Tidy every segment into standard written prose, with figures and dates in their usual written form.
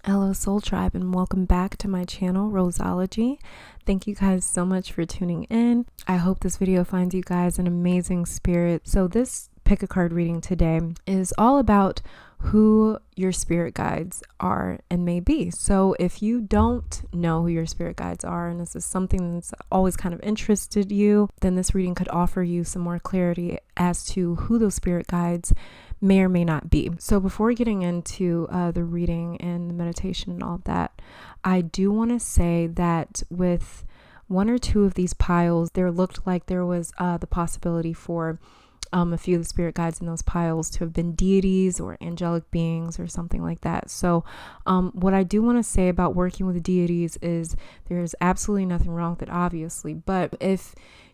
Hello Soul Tribe, and welcome back to my channel, Roseology. Thank you guys so much for tuning in. I hope this video finds you guys an amazing spirit. So this pick a card reading today is all about who your spirit guides are and may be. So if you don't know who your spirit guides are, and this is something that's always kind of interested you, then this reading could offer you some more clarity as to who those spirit guides may or may not be. So before getting into the reading and the meditation and all of that, I do want to say that with one or two of these piles, there looked like there was the possibility for a few of the spirit guides in those piles to have been deities or angelic beings or something like that. So what I do want to say about working with deities is there's absolutely nothing wrong with it, obviously. But if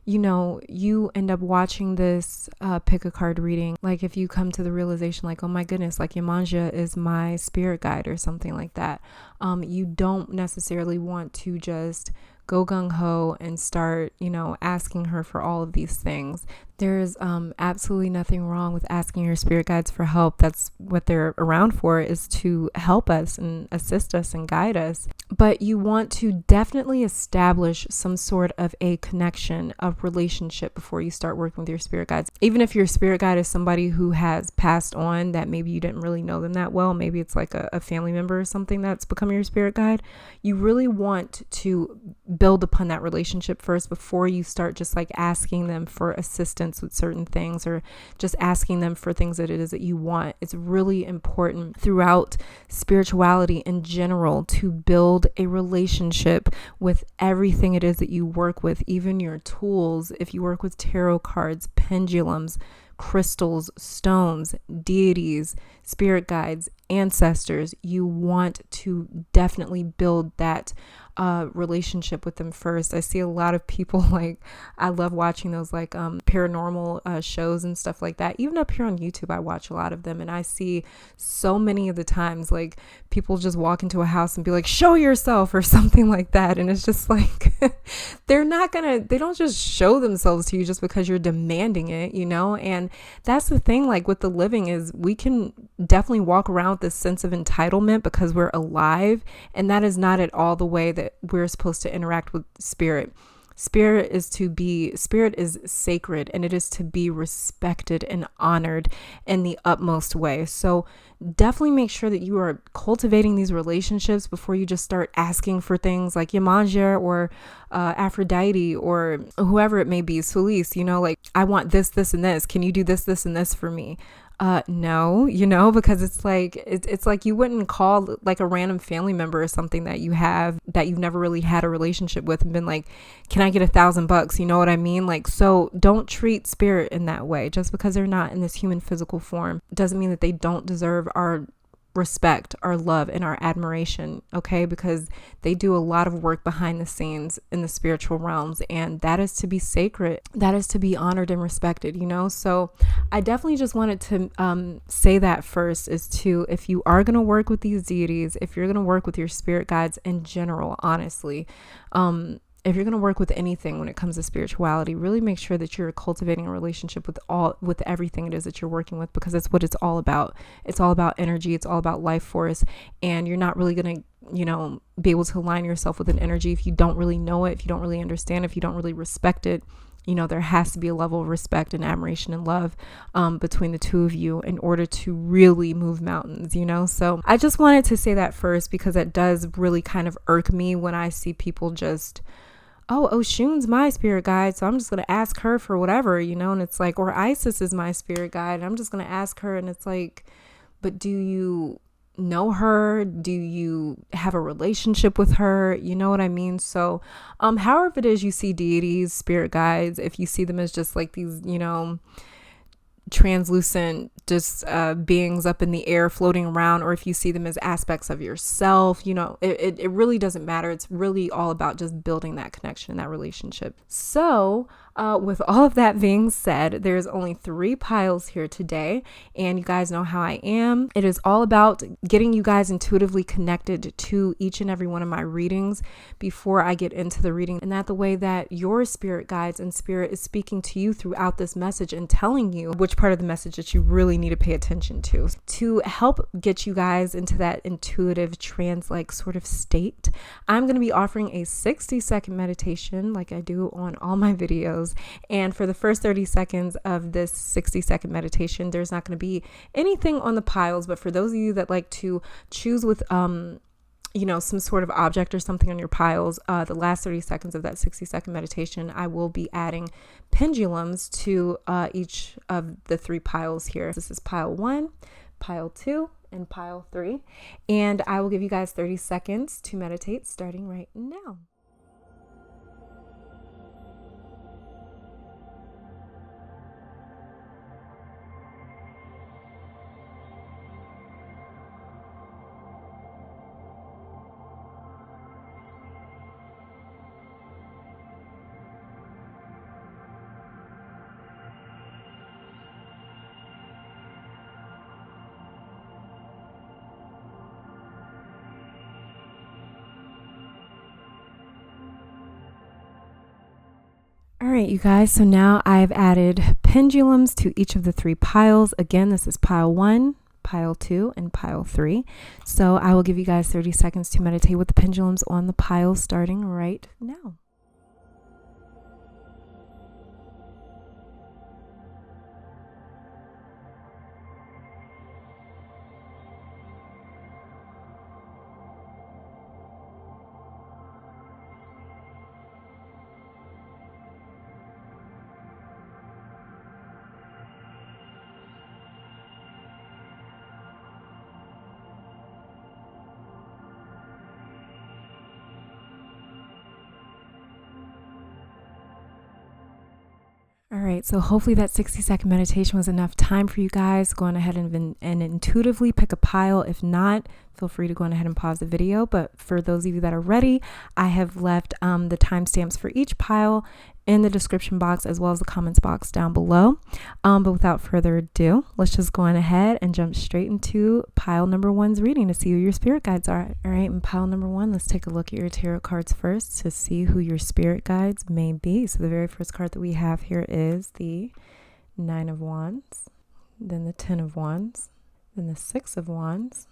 you end up watching this pick a card reading, like if you come to the realization like, oh my goodness, like Yemanja is my spirit guide or something like that, you don't necessarily want to just go gung-ho and start, asking her for all of these things. There's absolutely nothing wrong with asking your spirit guides for help. That's what they're around for, is to help us and assist us and guide us. But you want to definitely establish some sort of a connection, of relationship before you start working with your spirit guides. Even if your spirit guide is somebody who has passed on, that maybe you didn't really know them that well, maybe it's like a family member or something that's become your spirit guide, you really want to build upon that relationship first before you start just like asking them for assistance with certain things or just asking them for things that it is that you want. It's really important throughout spirituality in general to build a relationship with everything it is that you work with, even your tools. If you work with tarot cards, pendulums, crystals, stones, deities, spirit guides, ancestors, you want to definitely build that relationship with them first. I see a lot of people, like, I love watching those like paranormal shows and stuff like that. Even up here on YouTube, I watch a lot of them, and I see so many of the times like people just walk into a house and be like, show yourself or something like that. And it's just like, they don't just show themselves to you just because you're demanding it, and that's the thing, like with the living, is we can definitely walk around with this sense of entitlement because we're alive, and that is not at all the way that we're supposed to interact with spirit. Spirit is sacred, and it is to be respected and honored in the utmost way. So definitely make sure that you are cultivating these relationships before you just start asking for things like Yemanja or Aphrodite or whoever it may be, Solis, like, I want this, this, and this. Can you do this, this, and this for me? No, because it's like you wouldn't call like a random family member or something that you have that you've never really had a relationship with and been like, can I get $1,000? You know what I mean? Like, so don't treat spirit in that way. Just because they're not in this human physical form doesn't mean that they don't deserve our respect, our love, and our admiration, okay? Because they do a lot of work behind the scenes in the spiritual realms, and that is to be sacred, that is to be honored and respected, so I definitely just wanted to say that first, is to, if you are going to work with these deities, if you're going to work with your spirit guides in general, honestly, if you're going to work with anything when it comes to spirituality, really make sure that you're cultivating a relationship with everything it is that you're working with, because that's what it's all about. It's all about energy. It's all about life force. And you're not really going to, be able to align yourself with an energy if you don't really know it, if you don't really understand, if you don't really respect it. There has to be a level of respect and admiration and love between the two of you in order to really move mountains, So I just wanted to say that first, because that does really kind of irk me when I see people just, oh, Oshun's my spirit guide, so I'm just going to ask her for whatever, and it's like, or Isis is my spirit guide, and I'm just going to ask her, and it's like, but do you know her? Do you have a relationship with her? You know what I mean? So however it is you see deities, spirit guides, if you see them as just like these, translucent just beings up in the air floating around, or if you see them as aspects of yourself, it really doesn't matter. It's really all about just building that connection and that relationship. So with all of that being said, there's only 3 piles here today, and you guys know how I am. It is all about getting you guys intuitively connected to each and every one of my readings before I get into the reading, and that the way that your spirit guides and spirit is speaking to you throughout this message and telling you which part of the message that you really need to pay attention to help get you guys into that intuitive trance-like sort of state. I'm going to be offering a 60-second meditation like I do on all my videos. And for the first 30 seconds of this 60-second meditation, there's not going to be anything on the piles. But for those of you that like to choose with some sort of object or something on your piles, the last 30 seconds of that 60-second meditation, I will be adding pendulums to each of the 3 piles here. This is pile 1, pile 2, and pile 3. And I will give you guys 30 seconds to meditate starting right now. All right, you guys, so now I've added pendulums to each of the 3 piles. Again, this is pile 1, pile 2, and pile 3. So I will give you guys 30 seconds to meditate with the pendulums on the pile starting right now. All right, so hopefully that 60-second meditation was enough time for you guys. Go on ahead and intuitively pick a pile. If not, feel free to go on ahead and pause the video. But for those of you that are ready, I have left the timestamps for each pile in the description box as well as the comments box down below. But without further ado, let's just go on ahead and jump straight into pile number 1's reading to see who your spirit guides are. All right, in pile number 1, let's take a look at your tarot cards first to see who your spirit guides may be. So the very first card that we have here is the 9 of Wands, then the 10 of Wands, then the 6 of Wands.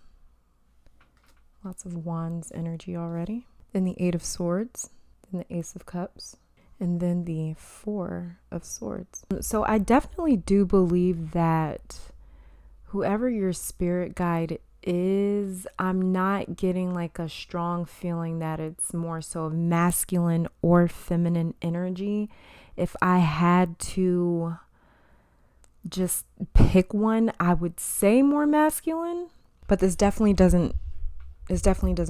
Lots of Wands energy already. Then the 8 of Swords, then the Ace of Cups, and then the 4 of Swords. So I definitely do believe that whoever your spirit guide is, I'm not getting like a strong feeling that it's more so of masculine or feminine energy. If I had to just pick one, I would say more masculine, but this definitely doesn't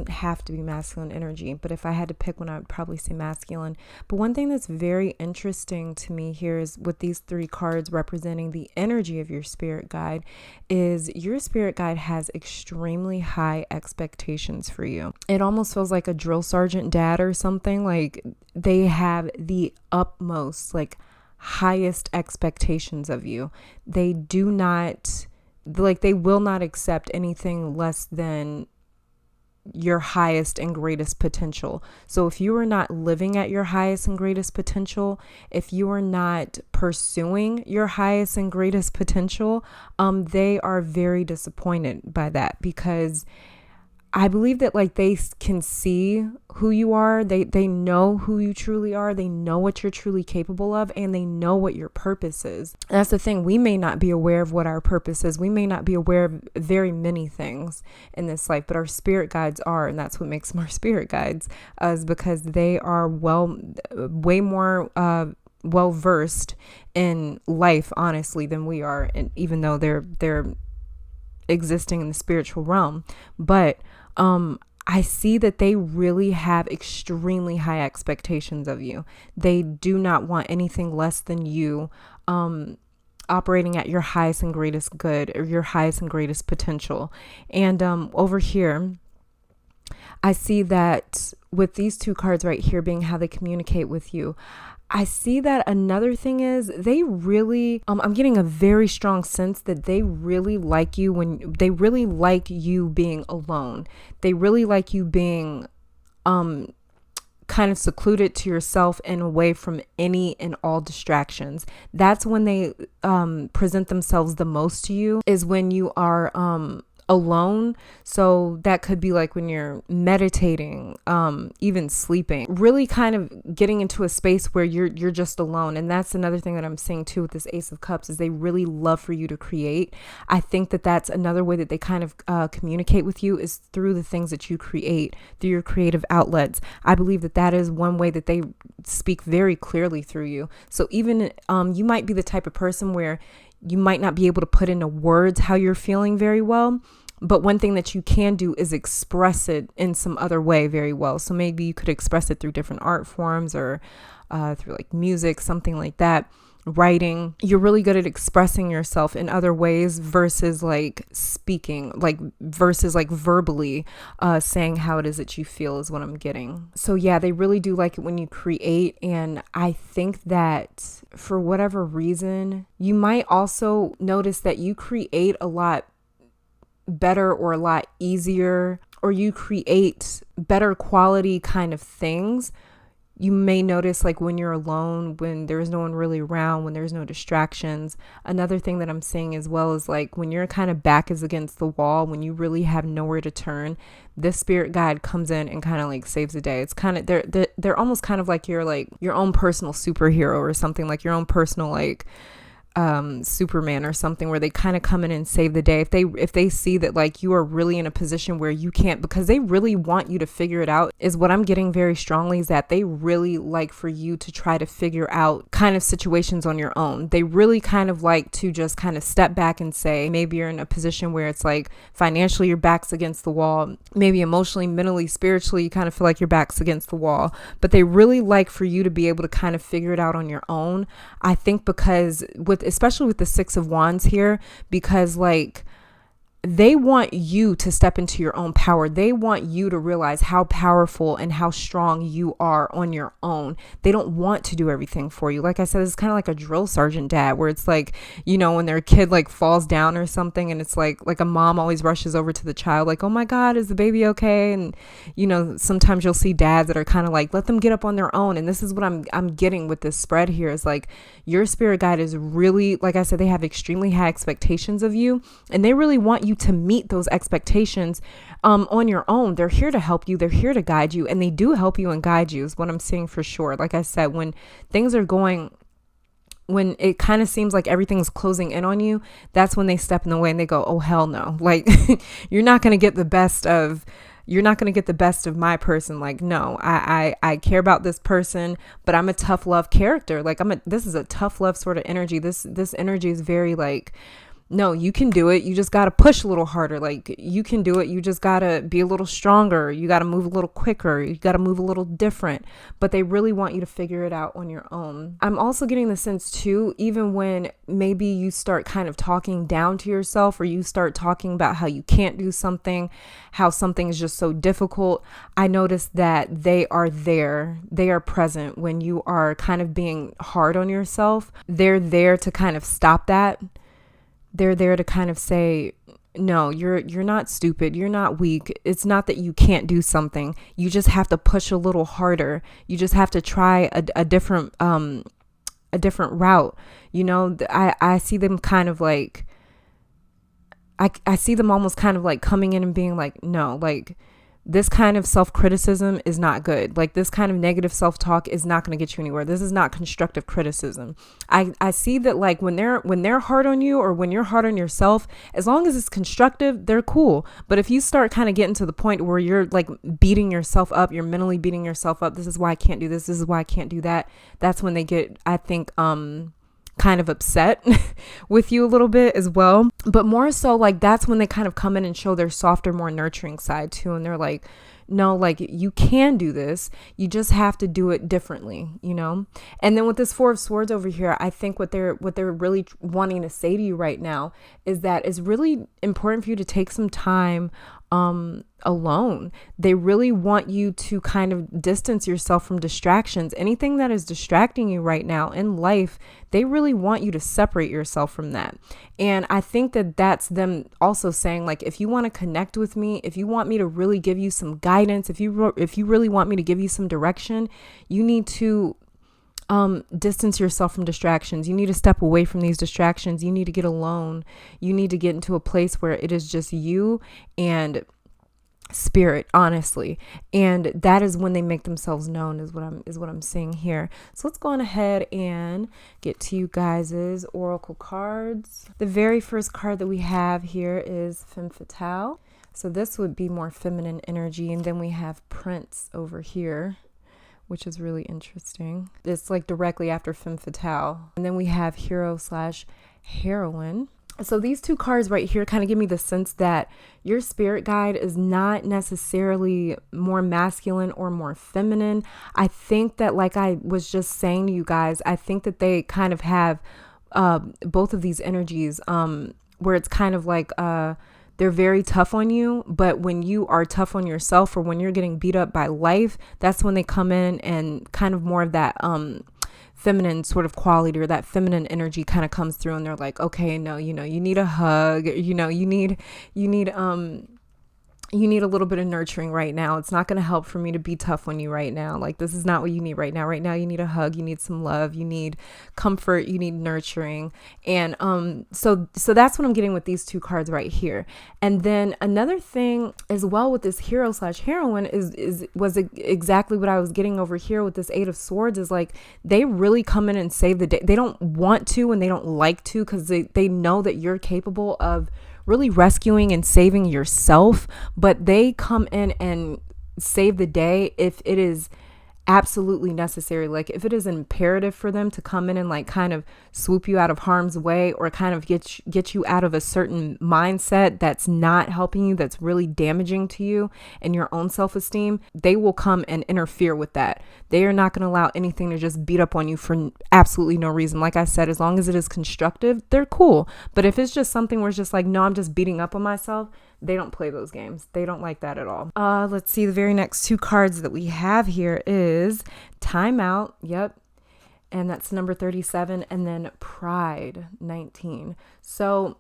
have to be masculine energy. But if I had to pick one, I would probably say masculine. But one thing that's very interesting to me here is with these 3 cards representing the energy of your spirit guide is your spirit guide has extremely high expectations for you. It almost feels like a drill sergeant dad or something. Like they have the utmost, like highest expectations of you. They do not, like they will not accept anything less than your highest and greatest potential. So if you are not living at your highest and greatest potential, if you are not pursuing your highest and greatest potential, they are very disappointed by that, because I believe that like they can see who you are. They know who you truly are. They know what you're truly capable of, and they know what your purpose is. And that's the thing. We may not be aware of what our purpose is. We may not be aware of very many things in this life, but our spirit guides are, and that's what makes them our spirit guides, is because they are way more well versed in life, honestly, than we are. And even though they're existing in the spiritual realm, but I see that they really have extremely high expectations of you. They do not want anything less than you operating at your highest and greatest good, or your highest and greatest potential. And over here, I see that with these 2 cards right here being how they communicate with you, I see that another thing is they really, I'm getting a very strong sense that they really like you when they really like you being alone. They really like you being kind of secluded to yourself and away from any and all distractions. That's when they present themselves the most to you, is when you are alone. So that could be like when you're meditating, even sleeping, really kind of getting into a space where you're just alone. And that's another thing that I'm seeing too with this Ace of Cups, is they really love for you to create. I think that that's another way that they kind of communicate with you, is through the things that you create, through your creative outlets. I believe that that is one way that they speak very clearly through you. So even you might be the type of person where you might not be able to put into words how you're feeling very well, but one thing that you can do is express it in some other way very well. So maybe you could express it through different art forms, or through like music, something like that. Writing. You're really good at expressing yourself in other ways versus like speaking, like versus like verbally saying how it is that you feel, is what I'm getting. So yeah, they really do like it when you create. And I think that for whatever reason, you might also notice that you create a lot better, or a lot easier, or you create better quality kind of things. You may notice like when you're alone, when there's no one really around, when there's no distractions. Another thing that I'm seeing as well is like when your kind of back is against the wall, when you really have nowhere to turn, this spirit guide comes in and kind of like saves the day. It's kind of, they're almost kind of like you're like your own personal superhero or something, like your own personal like Superman or something, where they kind of come in and save the day. If they see that like you are really in a position where you can't, because they really want you to figure it out, is what I'm getting very strongly, is that they really like for you to try to figure out kind of situations on your own. They really kind of like to just kind of step back and say, maybe you're in a position where it's like financially your back's against the wall, maybe emotionally, mentally, spiritually, you kind of feel like your back's against the wall, but they really like for you to be able to kind of figure it out on your own. I think because especially with the Six of Wands here, because like they want you to step into your own power. They want you to realize how powerful and how strong you are on your own. They don't want to do everything for you. Like I said, it's kind of like a drill sergeant dad, where it's like, you know, when their kid like falls down or something, and it's like a mom always rushes over to the child like, oh my God, is the baby okay? And you know, sometimes you'll see dads that are kind of like, let them get up on their own. And this is what I'm getting with this spread here, is like your spirit guide is really, like I said, they have extremely high expectations of you, and they really want you to meet those expectations on your own. They're here to help you. They're here to guide you, and they do help you and guide you, is what I'm seeing for sure. Like I said, when things are going, when it kind of seems like everything's closing in on you, that's when they step in the way and they go, oh, hell no. Like you're not going to get the best of my person. Like, no, I care about this person, but I'm a tough love character. Like this is a tough love sort of energy. This energy is very like, no, you can do it. You just got to push a little harder. Like you can do it. You just got to be a little stronger. You got to move a little quicker. You got to move a little different, but they really want you to figure it out on your own. I'm also getting the sense too, even when maybe you start kind of talking down to yourself, or you start talking about how you can't do something, how something is just so difficult. I notice that they are there. They are present when you are kind of being hard on yourself. They're there to kind of stop that. They're there to kind of say, no, you're not stupid. You're not weak. It's not that you can't do something. You just have to push a little harder. You just have to try a different route. You know, I see them kind of like, I see them almost kind of like coming in and being like, no, like this kind of self-criticism is not good. Like this kind of negative self-talk is not going to get you anywhere. This is not constructive criticism. I see that like when they're hard on you, or when you're hard on yourself, as long as it's constructive, they're cool. But if you start kind of getting to the point where you're like beating yourself up, you're mentally beating yourself up, this is why I can't do this, this is why I can't do that, that's when they get, I think, kind of upset with you a little bit as well. But more so, like that's when they kind of come in and show their softer, more nurturing side too. And they're like, no, like you can do this. You just have to do it differently, you know? And then with this Four of Swords over here, I think what they're really wanting to say to you right now is that it's really important for you to take some time alone. They really want you to kind of distance yourself from distractions. Anything that is distracting you right now in life, they really want you to separate yourself from that. And I think that that's them also saying, like, if you want to connect with me, if you want me to really give you some guidance, if you really want me to give you some direction, you need to distance yourself from distractions. You need to step away from these distractions. You need to get alone. You need to get into a place where it is just you and spirit, honestly. And that is when they make themselves known, is what I'm seeing here. So let's go on ahead and get to you guys' oracle cards. The very first card that we have here is Femme Fatale. So this would be more feminine energy. And then we have Prince over here, which is really interesting. It's like directly after Femme Fatale. And then we have Hero/Heroine. So these two cards right here kind of give me the sense that your spirit guide is not necessarily more masculine or more feminine. I think that, like I was just saying to you guys, I think that they kind of have both of these energies where it's kind of like they're very tough on you, but when you are tough on yourself or when you're getting beat up by life, that's when they come in and kind of more of that feminine sort of quality or that feminine energy kind of comes through, and they're like, okay, no, you need a hug, you need a little bit of nurturing right now. It's not going to help for me to be tough on you right now. Like, this is not what you need right now. Right now, you need a hug. You need some love. You need comfort. You need nurturing. And so that's what I'm getting with these two cards right here. And then another thing as well with this Hero/Heroine was exactly what I was getting over here with this Eight of Swords, is like they really come in and save the day. They don't want to and they don't like to, because they know that you're capable of really rescuing and saving yourself, but they come in and save the day if it is absolutely necessary. Like if it is imperative for them to come in and like kind of swoop you out of harm's way, or kind of get you out of a certain mindset that's not helping you, that's really damaging to you and your own self-esteem, they will come and interfere with that. They are not going to allow anything to just beat up on you for absolutely no reason. Like I said, as long as it is constructive, they're cool. But if it's just something where it's just like, no, I'm just beating up on myself, they don't play those games. They don't like that at all. Let's see. The very next two cards that we have here is Timeout. Yep. And that's number 37. And then Pride, 19. So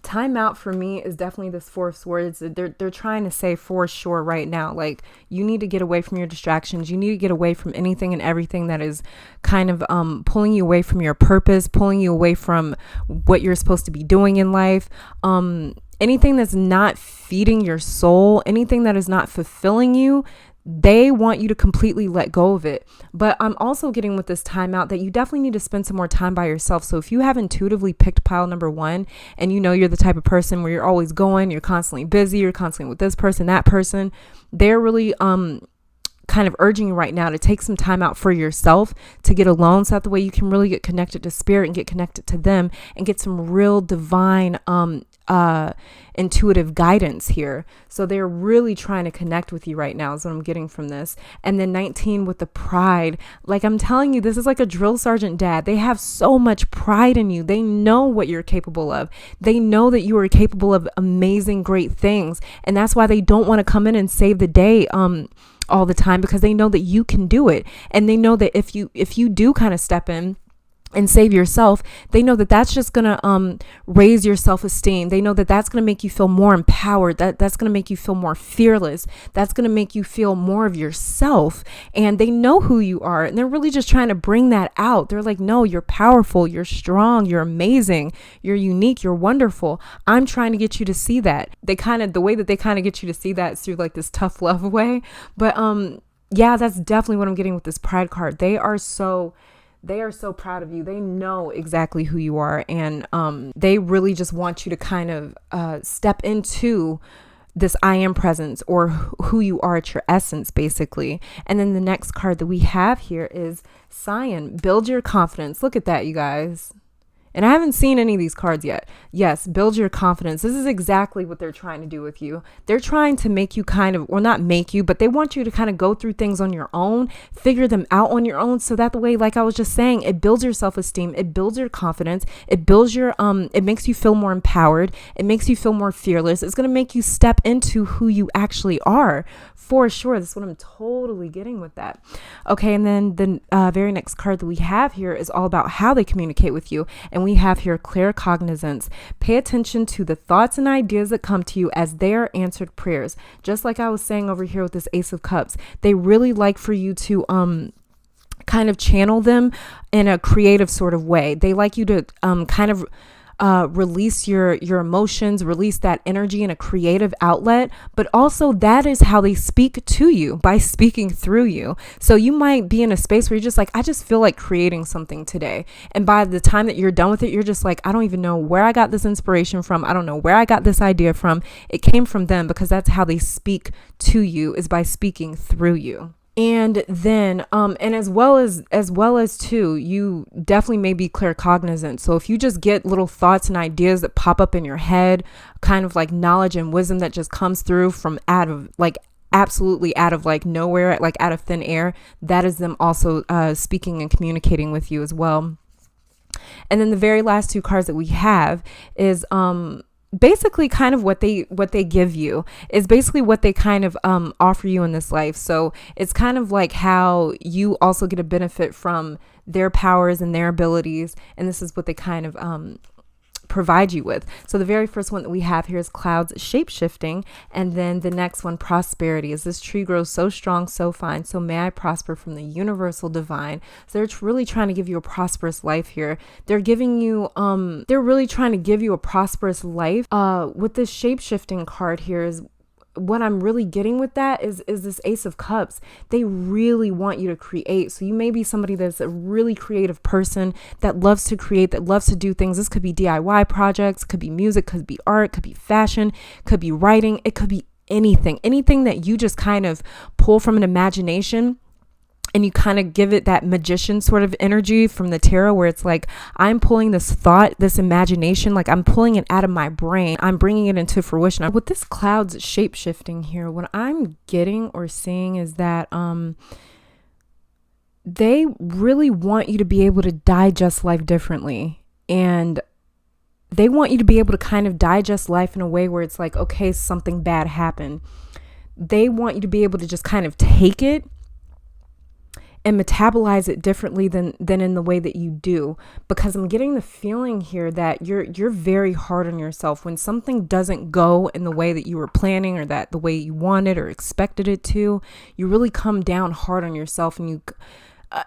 Timeout for me is definitely this Four of Swords. They're trying to say for sure right now, like, you need to get away from your distractions. You need to get away from anything and everything that is kind of pulling you away from your purpose, pulling you away from what you're supposed to be doing in life. Anything that's not feeding your soul, anything that is not fulfilling you, they want you to completely let go of it. But I'm also getting with this timeout that you definitely need to spend some more time by yourself. So if you have intuitively picked pile number one, and you know you're the type of person where you're always going, you're constantly busy, you're constantly with this person, that person, they're really kind of urging you right now to take some time out for yourself, to get alone, so that the way you can really get connected to spirit and get connected to them and get some real divine intuitive guidance here. So they're really trying to connect with you right now, is what I'm getting from this. And then 19 with the pride, like I'm telling you, this is like a drill sergeant dad. They have so much pride in you. They know what you're capable of. They know that you are capable of amazing, great things. And that's why they don't want to come in and save the day all the time, because they know that you can do it. And they know that if you do kind of step in and save yourself, they know that that's just going to raise your self-esteem. They know that that's going to make you feel more empowered. That's going to make you feel more fearless. That's going to make you feel more of yourself. And they know who you are. And they're really just trying to bring that out. They're like, no, you're powerful. You're strong. You're amazing. You're unique. You're wonderful. I'm trying to get you to see that. The way that they kind of get you to see that is through like this tough love way. But yeah, that's definitely what I'm getting with this pride card. They are so proud of you. They know exactly who you are. And they really just want you to kind of step into this I am presence, or who you are at your essence, basically. And then the next card that we have here is Scion. Build your confidence. Look at that, you guys. And I haven't seen any of these cards yet. Yes, build your confidence. This is exactly what they're trying to do with you. They're trying to make you kind of, or not make you, but they want you to kind of go through things on your own, figure them out on your own. So that the way, like I was just saying, it builds your self-esteem, it builds your confidence, it builds your, it makes you feel more empowered. It makes you feel more fearless. It's going to make you step into who you actually are, for sure. That's what I'm totally getting with that. Okay. And then the very next card that we have here is all about how they communicate with you. And we have here clear cognizance. Pay attention to the thoughts and ideas that come to you as they are answered prayers. Just like I was saying over here with this Ace of Cups, they really like for you to kind of channel them in a creative sort of way. They like you to kind of release your emotions, release that energy in a creative outlet, but also that is how they speak to you, by speaking through you. So you might be in a space where you're just like, I just feel like creating something today. And by the time that you're done with it, you're just like, I don't even know where I got this inspiration from. I don't know where I got this idea from. It came from them, because that's how they speak to you, is by speaking through you. And then, and as well as too, you definitely may be clear cognizant. So if you just get little thoughts and ideas that pop up in your head, kind of like knowledge and wisdom that just comes through from out of like, absolutely out of like nowhere, like out of thin air, that is them also speaking and communicating with you as well. And then the very last two cards that we have is, basically kind of what they give you is basically what they kind of offer you in this life. So it's kind of like how you also get a benefit from their powers and their abilities, and this is what they kind of provide you with. So the very first one that we have here is clouds shape-shifting, and then the next one, prosperity. As this tree grows so strong, so fine, so may I prosper from the universal divine. So they're really trying to give you a prosperous life here. They're giving you they're really trying to give you a prosperous life. With this shape-shifting card here is what I'm really getting with that is this Ace of Cups. They really want you to create. So you may be somebody that's a really creative person that loves to create, that loves to do things. This could be DIY projects, could be music, could be art, could be fashion, could be writing. It could be anything that you just kind of pull from an imagination. And you kind of give it that magician sort of energy from the tarot, where it's like, I'm pulling this thought, this imagination, like I'm pulling it out of my brain. I'm bringing it into fruition. With this clouds shape shifting here, what I'm getting or seeing is that they really want you to be able to digest life differently. And they want you to be able to kind of digest life in a way where it's like, okay, something bad happened. They want you to be able to just kind of take it and metabolize it differently than in the way that you do, because I'm getting the feeling here that you're very hard on yourself when something doesn't go in the way that you were planning, or that the way you wanted or expected it to. You really come down hard on yourself, and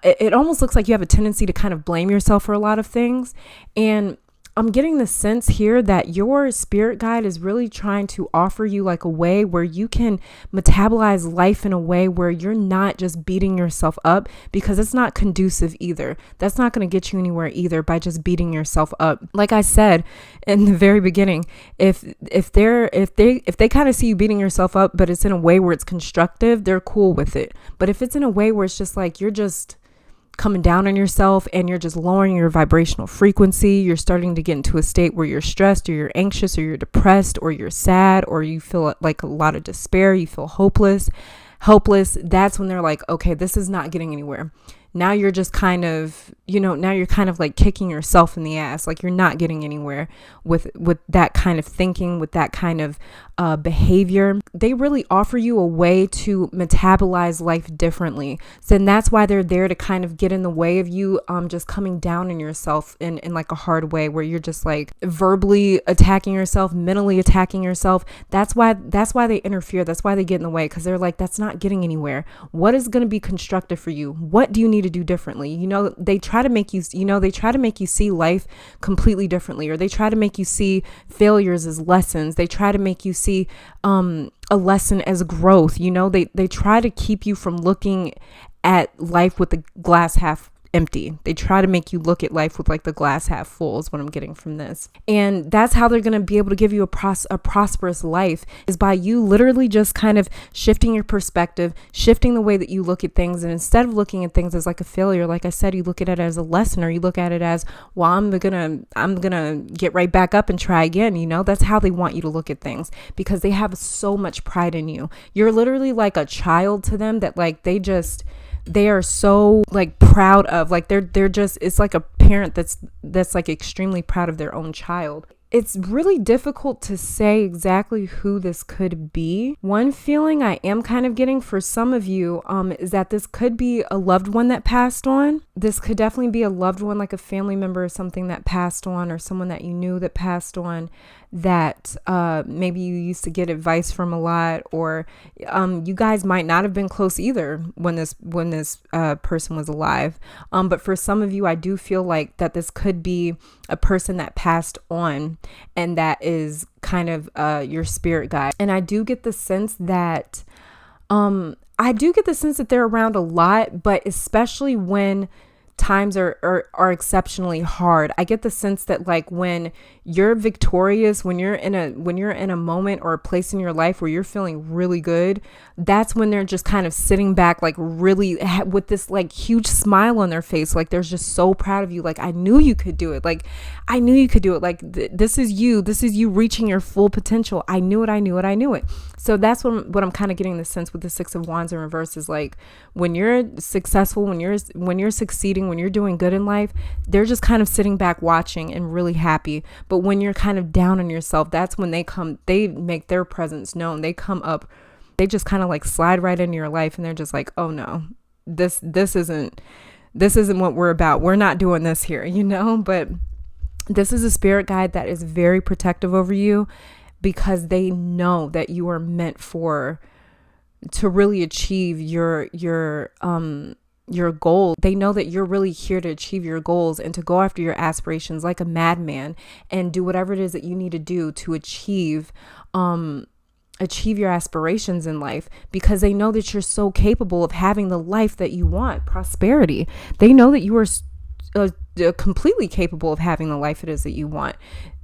it almost looks like you have a tendency to kind of blame yourself for a lot of things. And I'm getting the sense here that your spirit guide is really trying to offer you like a way where you can metabolize life in a way where you're not just beating yourself up, because it's not conducive either. That's not going to get you anywhere either by just beating yourself up. Like I said in the very beginning, if they kind of see you beating yourself up, but it's in a way where it's constructive, they're cool with it. But if it's in a way where it's just like you're just coming down on yourself and you're just lowering your vibrational frequency, you're starting to get into a state where you're stressed, or you're anxious, or you're depressed, or you're sad, or you feel like a lot of despair, you feel helpless, that's when they're like, okay, this is not getting anywhere. Now you're just kind of, now you're kind of like kicking yourself in the ass. Like you're not getting anywhere with that kind of thinking, with that kind of behavior. They really offer you a way to metabolize life differently. So then that's why they're there, to kind of get in the way of you just coming down on yourself in like a hard way, where you're just like verbally attacking yourself, mentally attacking yourself. That's why they interfere. That's why they get in the way, because they're like, that's not getting anywhere. What is going to be constructive for you? What do you need to do differently? They try to make you see life completely differently, or they try to make you see failures as lessons. They try to make you see a lesson as growth. They try to keep you from looking at life with the glass half empty. They try to make you look at life with like the glass half full is what I'm getting from this. And that's how they're going to be able to give you a prosperous life, is by you literally just kind of shifting your perspective, shifting the way that you look at things. And instead of looking at things as like a failure, like I said, you look at it as a lesson, or you look at it as, well, I'm going to get right back up and try again. You know, that's how they want you to look at things, because they have so much pride in you. You're literally like a child to them that like they are so like proud of, like they're just, it's like a parent that's like extremely proud of their own child. It's really difficult to say exactly who this could be. One feeling I am kind of getting for some of you is that this could be a loved one that passed on. This could definitely be a loved one, like a family member or something that passed on, or someone that you knew that passed on, that maybe you used to get advice from a lot, or you guys might not have been close either when this person was alive. But for some of you, I do feel like that this could be a person that passed on, and that is kind of your spirit guide. And I do get the sense that they're around a lot, but especially when times are exceptionally hard. I get the sense that like when you're victorious, when you're in a moment or a place in your life where you're feeling really good, that's when they're just kind of sitting back, like really with this like huge smile on their face. Like they're just so proud of you. Like, I knew you could do it. Like, I knew you could do it. Like this is you reaching your full potential. I knew it. So that's what I'm kind of getting the sense with the Six of Wands in reverse, is like when you're successful, when you're succeeding, when you're doing good in life, they're just kind of sitting back watching and really happy. But when you're kind of down on yourself, that's when they make their presence known. They come up, they just kind of like slide right into your life, and they're just like, oh no, this isn't what we're about. We're not doing this here, you know? But this is a spirit guide that is very protective over you, because they know that you are meant to really achieve your goal. They know that you're really here to achieve your goals and to go after your aspirations like a madman, and do whatever it is that you need to do to achieve your aspirations in life, because they know that you're so capable of having the life that you want, prosperity. They know that you are completely capable of having the life it is that you want.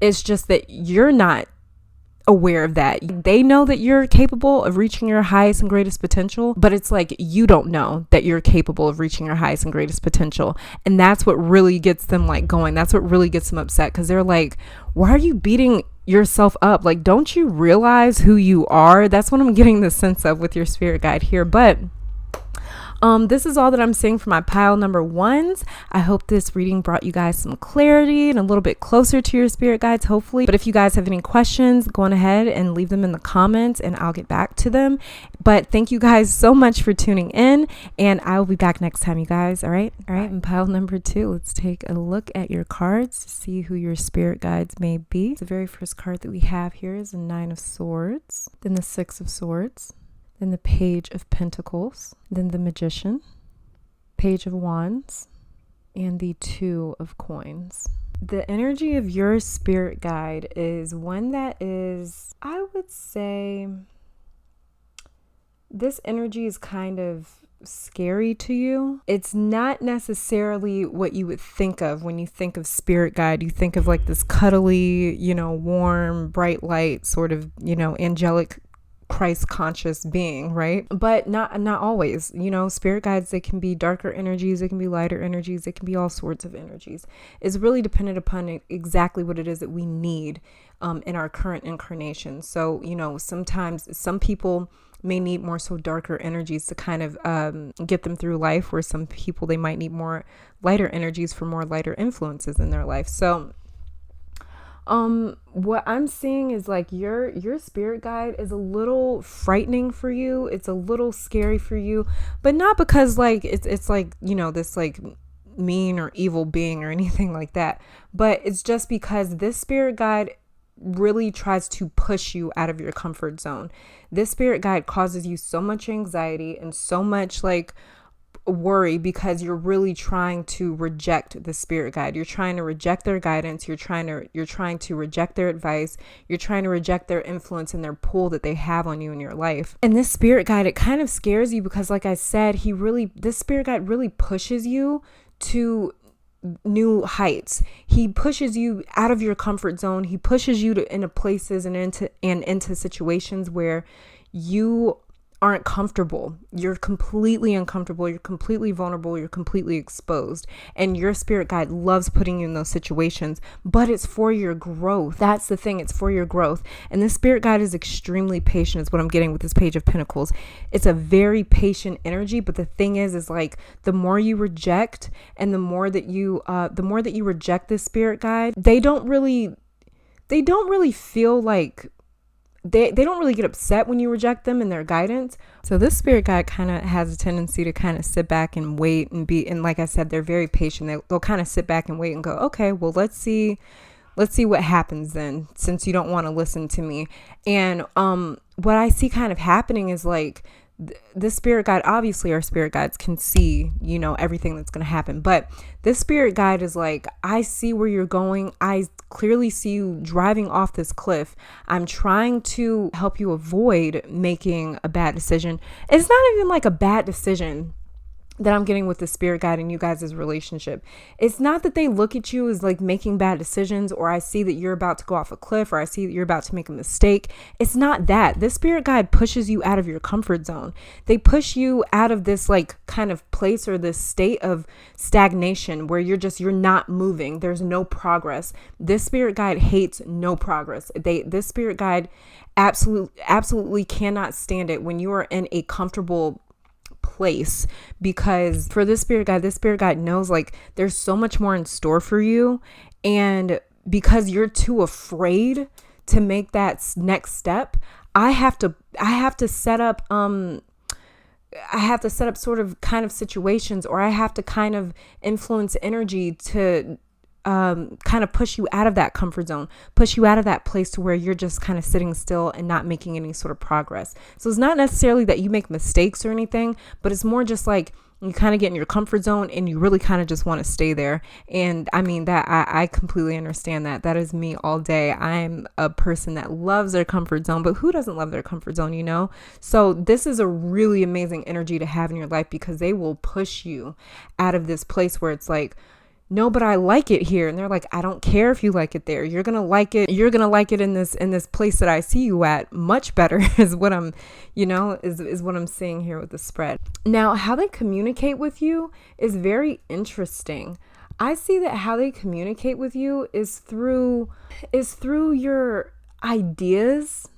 It's just that you're not aware of that. They know that you're capable of reaching your highest and greatest potential, but it's like you don't know that you're capable of reaching your highest and greatest potential. And that's what really gets them like going. That's what really gets them upset, because they're like, why are you beating yourself up? Like, don't you realize who you are? That's what I'm getting the sense of with your spirit guide here. But this is all that I'm seeing for my pile number ones. I hope this reading brought you guys some clarity and a little bit closer to your spirit guides, hopefully. But if you guys have any questions, go on ahead and leave them in the comments and I'll get back to them. But thank you guys so much for tuning in, and I will be back next time, you guys. All right. And pile number 2, let's take a look at your cards to see who your spirit guides may be. The very first card that we have here is the 9 of Swords, then the 6 of Swords, then the Page of Pentacles, then the Magician, Page of Wands, and the 2 of Coins. The energy of your spirit guide is one that is, I would say, this energy is kind of scary to you. It's not necessarily what you would think of when you think of spirit guide. You think of like this cuddly, warm, bright light, sort of, angelic, Christ conscious being, right? But not always. Spirit guides, they can be darker energies, they can be lighter energies, they can be all sorts of energies. It's really dependent upon exactly what it is that we need in our current incarnation. So sometimes some people may need more so darker energies to kind of get them through life, where some people, they might need more lighter energies for more lighter influences in their life. So what I'm seeing is like your spirit guide is a little frightening for you. It's a little scary for you, but not because like it's like, this like mean or evil being or anything like that. But it's just because this spirit guide really tries to push you out of your comfort zone. This spirit guide causes you so much anxiety and so much like worry, because you're really trying to reject the spirit guide. You're trying to reject their guidance. You're trying to reject their advice. You're trying to reject their influence and their pull that they have on you in your life. And this spirit guide, it kind of scares you because, like I said, this spirit guide really pushes you to new heights. He pushes you out of your comfort zone. He pushes you into places and into situations where you aren't comfortable. You're completely uncomfortable. You're completely vulnerable. You're completely exposed. And your spirit guide loves putting you in those situations, but it's for your growth. That's the thing. It's for your growth. And this spirit guide is extremely patient, is what I'm getting with this Page of Pentacles. It's a very patient energy. But the thing is like the more you reject and the more that you reject this spirit guide, they don't really feel like, they don't really get upset when you reject them and their guidance. So this spirit guide kind of has a tendency to kind of sit back and wait and and like I said, they're very patient. They'll kind of sit back and wait and go, okay, well, let's see what happens then, since you don't want to listen to me. And what I see kind of happening is like, this spirit guide, obviously our spirit guides can see, everything that's going to happen. But this spirit guide is like, I see where you're going. I clearly see you driving off this cliff. I'm trying to help you avoid making a bad decision. It's not even like a bad decision that I'm getting with the spirit guide and you guys' relationship. It's not that they look at you as like making bad decisions, or I see that you're about to go off a cliff, or I see that you're about to make a mistake. It's not that. This spirit guide pushes you out of your comfort zone. They push you out of this like kind of place or this state of stagnation where you're not moving. There's no progress. This spirit guide hates no progress. This spirit guide absolutely cannot stand it when you are in a comfortable place, because for this spirit guide knows like there's so much more in store for you, and because you're too afraid to make that next step, I have to set up sort of kind of situations, or I have to kind of influence energy to kind of push you out of that comfort zone, push you out of that place to where you're just kind of sitting still and not making any sort of progress. So it's not necessarily that you make mistakes or anything, but it's more just like you kind of get in your comfort zone and you really kind of just want to stay there. And I mean that I completely understand that. That is me all day. I'm a person that loves their comfort zone, but who doesn't love their comfort zone, So this is a really amazing energy to have in your life, because they will push you out of this place where it's like, no, but I like it here. And they're like, I don't care if you like it there. You're going to like it. You're going to like it in this place that I see you at much better is what I'm, is what I'm seeing here with the spread. Now, how they communicate with you is very interesting. I see that how they communicate with you is through your ideas.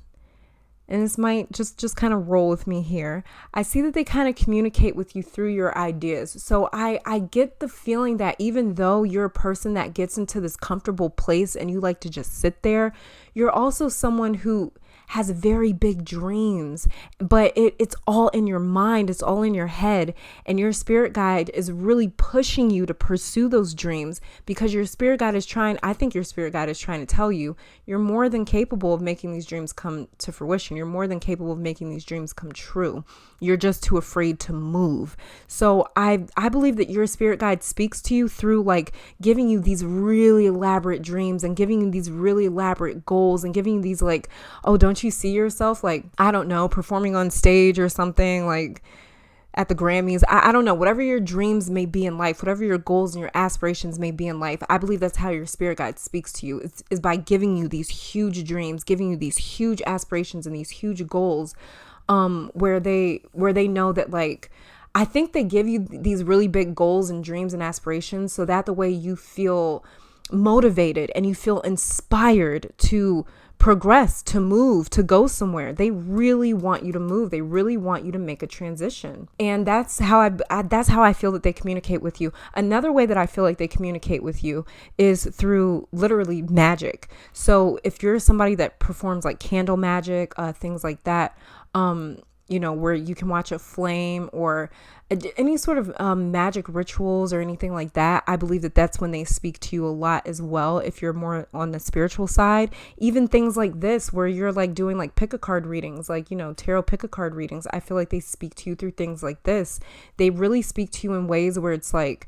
And this might just kind of roll with me here. I see that they kind of communicate with you through your ideas. So I get the feeling that even though you're a person that gets into this comfortable place and you like to just sit there, you're also someone who has very big dreams, but it's all in your mind. It's all in your head. And your spirit guide is really pushing you to pursue those dreams, because your spirit guide is trying to tell you, you're more than capable of making these dreams come to fruition. You're more than capable of making these dreams come true. You're just too afraid to move. So I believe that your spirit guide speaks to you through like giving you these really elaborate dreams and giving you these really elaborate goals and giving you these like, oh, don't you see yourself like, I don't know, performing on stage or something like at the Grammys. I don't know, whatever your dreams may be in life, whatever your goals and your aspirations may be in life. I believe that's how your spirit guide speaks to you, is by giving you these huge dreams, giving you these huge aspirations and these huge goals, where they know that like, I think they give you these really big goals and dreams and aspirations so that the way you feel motivated and you feel inspired to progress, to move, to go somewhere. They really want you to move. They really want you to make a transition. And that's how I feel that they communicate with you. Another way that I feel like they communicate with you is through literally magic. So if you're somebody that performs like candle magic, things like that, where you can watch a flame or any sort of magic rituals or anything like that, I believe that that's when they speak to you a lot as well. If you're more on the spiritual side, even things like this, where you're like doing like pick a card readings, like, tarot pick a card readings, I feel like they speak to you through things like this. They really speak to you in ways where it's like,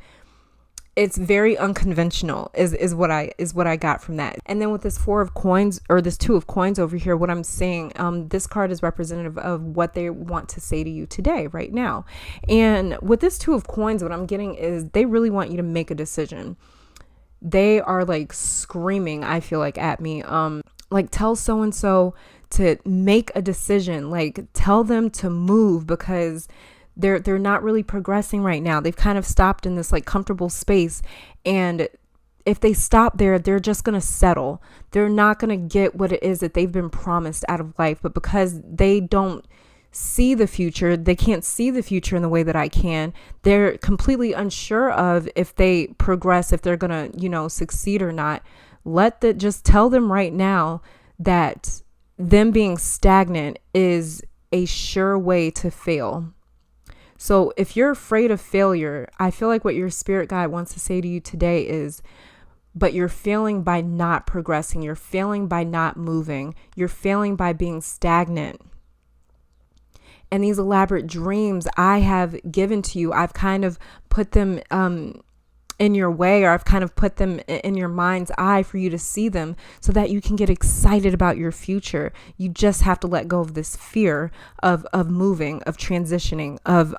it's very unconventional is what I got from that. And then with this 4 of coins, or this 2 of coins over here, what I'm saying, this card is representative of what they want to say to you today, right now. And with this 2 of coins, what I'm getting is they really want you to make a decision. They are like screaming, I feel like, at me, like, tell so and so to make a decision, like tell them to move, because they're not really progressing right now. They've kind of stopped in this like comfortable space, and if they stop there, they're just going to settle. They're not going to get what it is that they've been promised out of life. But because they don't see the future, they can't see the future in the way that I can. They're completely unsure of if they progress, if they're going to, succeed or not. Just tell them right now that them being stagnant is a sure way to fail. So if you're afraid of failure, I feel like what your spirit guide wants to say to you today is, but you're failing by not progressing. You're failing by not moving. You're failing by being stagnant. And these elaborate dreams I have given to you, I've kind of put them in your way, or I've kind of put them in your mind's eye for you to see them so that you can get excited about your future. You just have to let go of this fear of moving, of transitioning, of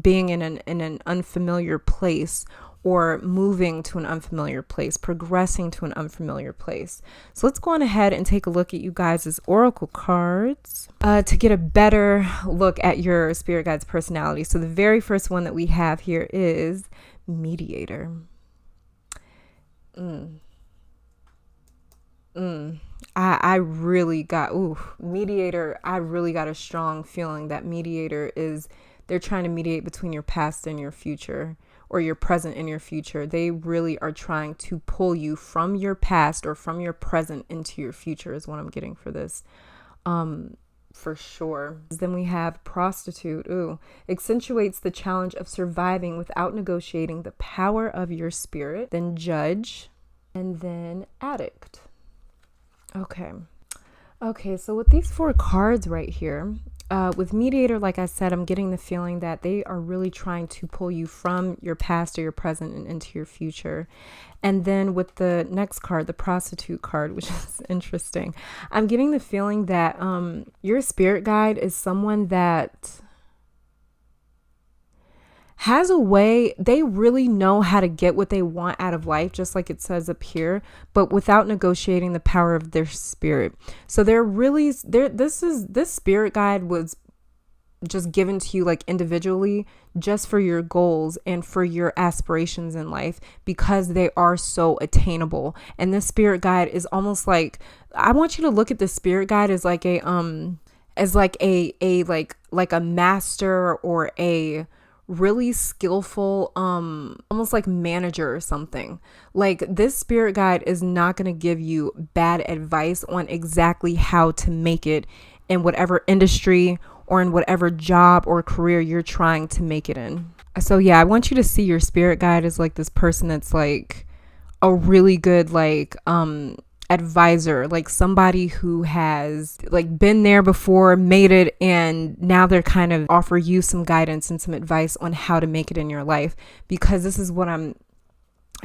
being in an unfamiliar place, or moving to an unfamiliar place, progressing to an unfamiliar place. So let's go on ahead and take a look at you guys' oracle cards to get a better look at your spirit guide's personality. So the very first one that we have here is mediator. I really got, mediator. I really got a strong feeling that mediator they're trying to mediate between your past and your future, or your present and your future. They really are trying to pull you from your past or from your present into your future is what I'm getting for this. For sure. Then we have prostitute. Accentuates the challenge of surviving without negotiating the power of your spirit. Then judge, and then addict. Okay, so with these 4 cards right here, with mediator, like I said, I'm getting the feeling that they are really trying to pull you from your past or your present and into your future. And then with the next card, the prostitute card, which is interesting, I'm getting the feeling that your spirit guide is someone that has a way, they really know how to get what they want out of life, just like it says up here, but without negotiating the power of their spirit. So this spirit guide was just given to you like individually, just for your goals and for your aspirations in life, because they are so attainable. And this spirit guide is almost like, I want you to look at the spirit guide as like a master, or a really skillful, almost like manager or something. Like, this spirit guide is not going to give you bad advice on exactly how to make it in whatever industry or in whatever job or career you're trying to make it in. So yeah, I want you to see your spirit guide as like this person that's like a really good, like, advisor, like somebody who has like been there before, made it, and now they're kind of offer you some guidance and some advice on how to make it in your life. Because this is what I'm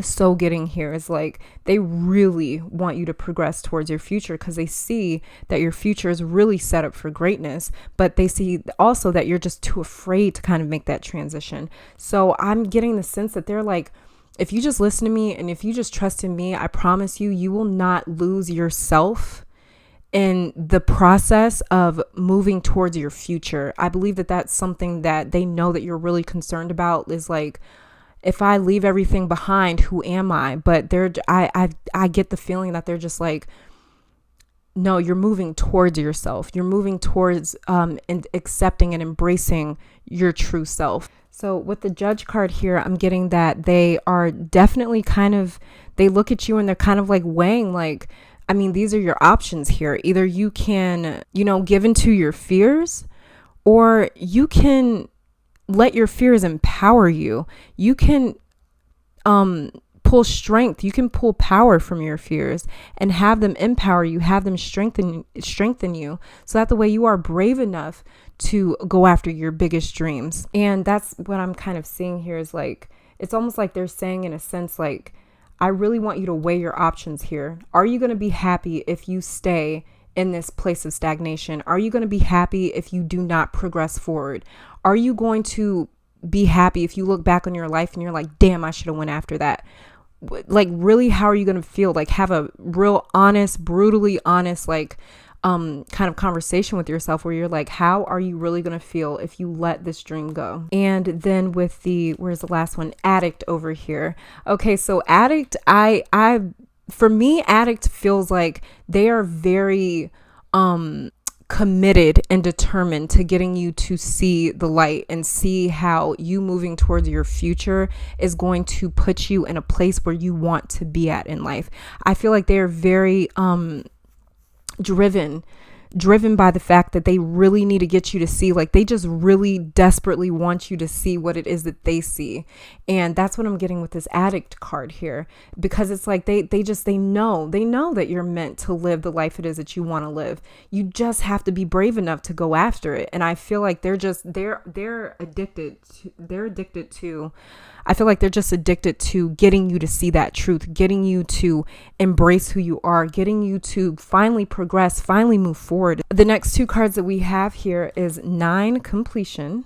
so getting here, is like they really want you to progress towards your future, because they see that your future is really set up for greatness, but they see also that you're just too afraid to kind of make that transition. So I'm getting the sense that they're like, if you just listen to me and if you just trust in me, I promise you, you will not lose yourself in the process of moving towards your future. I believe that that's something that they know that you're really concerned about, is like, if I leave everything behind, who am I? But I get the feeling that they're just like, no, you're moving towards yourself. You're moving towards and accepting and embracing your true self. So with the judge card here, I'm getting that they are definitely they look at you and they're kind of like weighing, like, I mean, these are your options here. Either you can, give into your fears, or you can let your fears empower you. You can pull strength. You can pull power from your fears and have them empower you, have them strengthen you, so that the way you are brave enough to go after your biggest dreams. And that's what I'm kind of seeing here, is like, it's almost like they're saying in a sense, like, I really want you to weigh your options here. Are you going to be happy if you stay in this place of stagnation? Are you going to be happy if you do not progress forward? Are you going to be happy if you look back on your life and you're like, damn, I should have went after that? Like, really, how are you going to feel? Like, have a real honest, brutally honest, like, kind of conversation with yourself where you're like, how are you really going to feel if you let this dream go? And then with the, where's the last one? Addict over here. Okay. So addict, for me, addict feels like they are very, committed and determined to getting you to see the light and see how you moving towards your future is going to put you in a place where you want to be at in life. I feel like they are very, driven by the fact that they really need to get you to see, like, they just really desperately want you to see what it is that they see. And that's what I'm getting with this addict card here, because it's like they know that you're meant to live the life it is that you want to live. You just have to be brave enough to go after it. And I feel like they're addicted to I feel like they're just addicted to getting you to see that truth, getting you to embrace who you are, getting you to finally progress, finally move forward. The next two cards that we have here is 9, completion,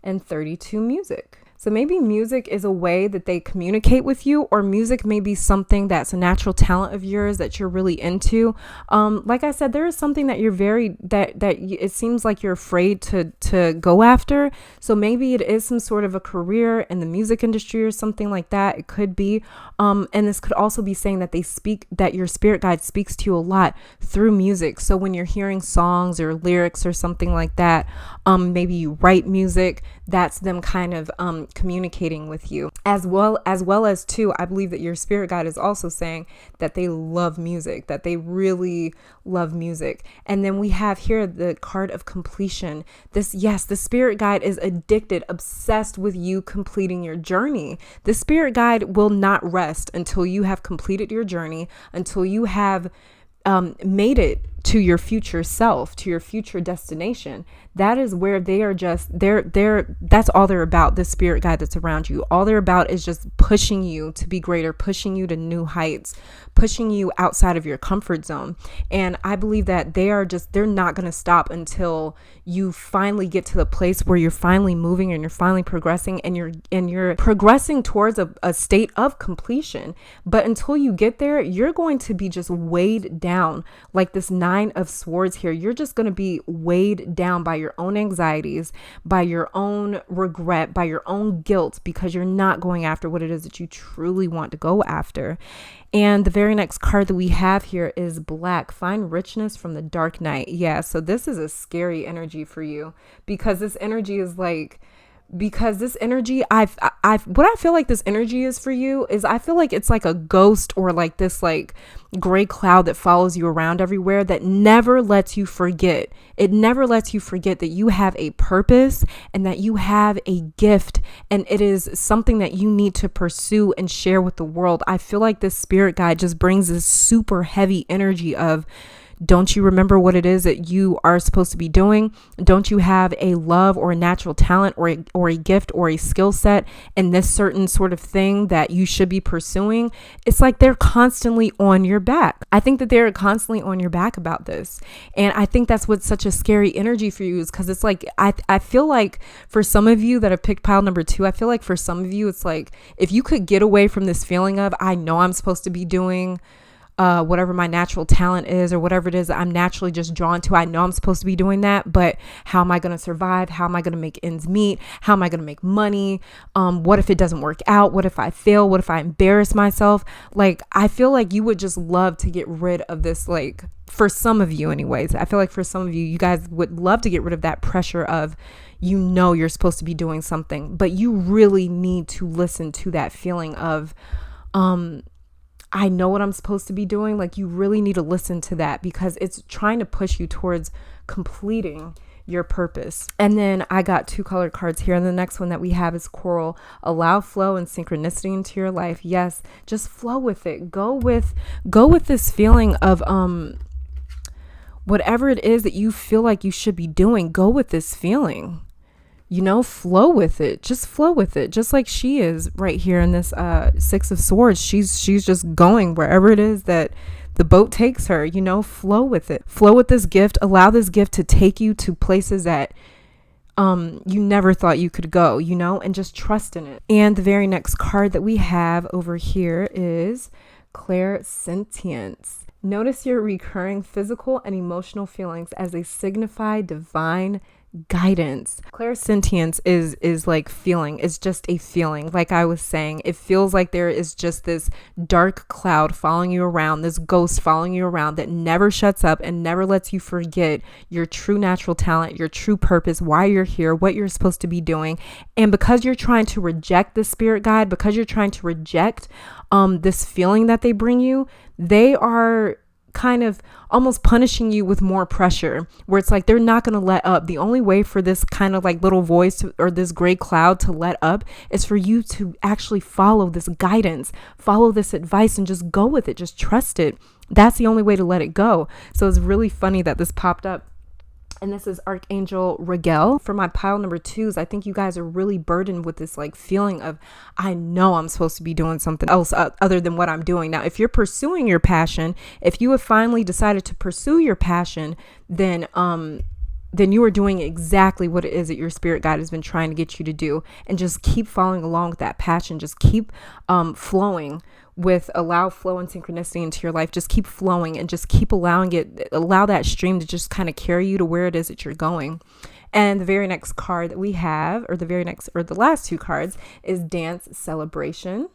and 32, music. So maybe music is a way that they communicate with you, or music may be something that's a natural talent of yours that you're really into. Like I said, there is something that you're that it seems like you're afraid to go after. So maybe it is some sort of a career in the music industry or something like that. It could be. And this could also be saying that that your spirit guide speaks to you a lot through music. So when you're hearing songs or lyrics or something like that, maybe you write music, that's them kind of, communicating with you as well as too. I believe that your spirit guide is also saying that they love music, that they really love music. And then we have here the card of completion. The spirit guide is addicted, obsessed with you completing your journey. The spirit guide will not rest until you have completed your journey, until you have made it to your future self, to your future destination. That is where they are that's all they're about. The spirit guide that's around you, all they're about is just pushing you to be greater, pushing you to new heights, pushing you outside of your comfort zone. And I believe that they're not going to stop until you finally get to the place where you're finally moving and you're finally progressing and you're progressing towards a state of completion. But until you get there, you're going to be just weighed down like this 9 of swords here. You're just going to be weighed down by your own anxieties, by your own regret, by your own guilt, because you're not going after what it is that you truly want to go after. And the very next card that we have here is black. Find richness from the dark night. Yeah, so this is a scary energy for you, because this energy is like, what I feel like this energy is for you is, I feel like it's like a ghost or like this like gray cloud that follows you around everywhere that never lets you forget. It never lets you forget that you have a purpose and that you have a gift, and it is something that you need to pursue and share with the world. I feel like this spirit guide just brings this super heavy energy of, don't you remember what it is that you are supposed to be doing? Don't you have a love or a natural talent or a gift or a skill set in this certain sort of thing that you should be pursuing? It's like they're constantly on your back. I think that they're constantly on your back about this. And I think that's what's such a scary energy for you, is because it's like, I feel like for some of you that have picked pile number 2, I feel like for some of you, it's like, if you could get away from this feeling of, I know I'm supposed to be doing whatever my natural talent is, or whatever it is that I'm naturally just drawn to. I know I'm supposed to be doing that, but how am I going to survive? How am I going to make ends meet? How am I going to make money? What if it doesn't work out? What if I fail? What if I embarrass myself? Like, I feel like you would just love to get rid of this, like, for some of you anyways, I feel like for some of you, you guys would love to get rid of that pressure of, you know, you're supposed to be doing something, but you really need to listen to that feeling of, I know what I'm supposed to be doing. Like, you really need to listen to that, because it's trying to push you towards completing your purpose. And then I got 2 colored cards here. And the next one that we have is coral. Allow flow and synchronicity into your life. Yes, just flow with it. Go with this feeling of, whatever it is that you feel like you should be doing, go with this feeling. you know, flow with it. Just flow with it. Just like she is right here in this Six of Swords. She's just going wherever it is that the boat takes her, you know, flow with it. Flow with this gift. Allow this gift to take you to places that you never thought you could go, you know, and just trust in it. And the very next card that we have over here is clairsentience. Notice your recurring physical and emotional feelings as they signify divine guidance. Clairsentience is like feeling. It's just a feeling. Like I was saying, it feels like there is just this dark cloud following you around, this ghost following you around that never shuts up and never lets you forget your true natural talent, your true purpose, why you're here, what you're supposed to be doing. And because you're trying to reject the spirit guide, because you're trying to reject this feeling that they bring you, they are kind of almost punishing you with more pressure, where it's like they're not going to let up. The only way for this kind of like little voice or this gray cloud to let up is for you to actually follow this guidance, follow this advice, and just go with it. Just trust it. That's the only way to let it go. So it's really funny that this popped up. And this is Archangel Rigel. For my pile number 2s, I think you guys are really burdened with this like feeling of, I know I'm supposed to be doing something else other than what I'm doing. Now, if you're pursuing your passion, if you have finally decided to pursue your passion, then you are doing exactly what it is that your spirit guide has been trying to get you to do. And just keep following along with that passion. Just keep flowing with, allow flow and synchronicity into your life. Just keep flowing and just keep allowing it, allow that stream to just kind of carry you to where it is that you're going. And the very next card that we have, or the last 2 cards, is Dance, Celebration,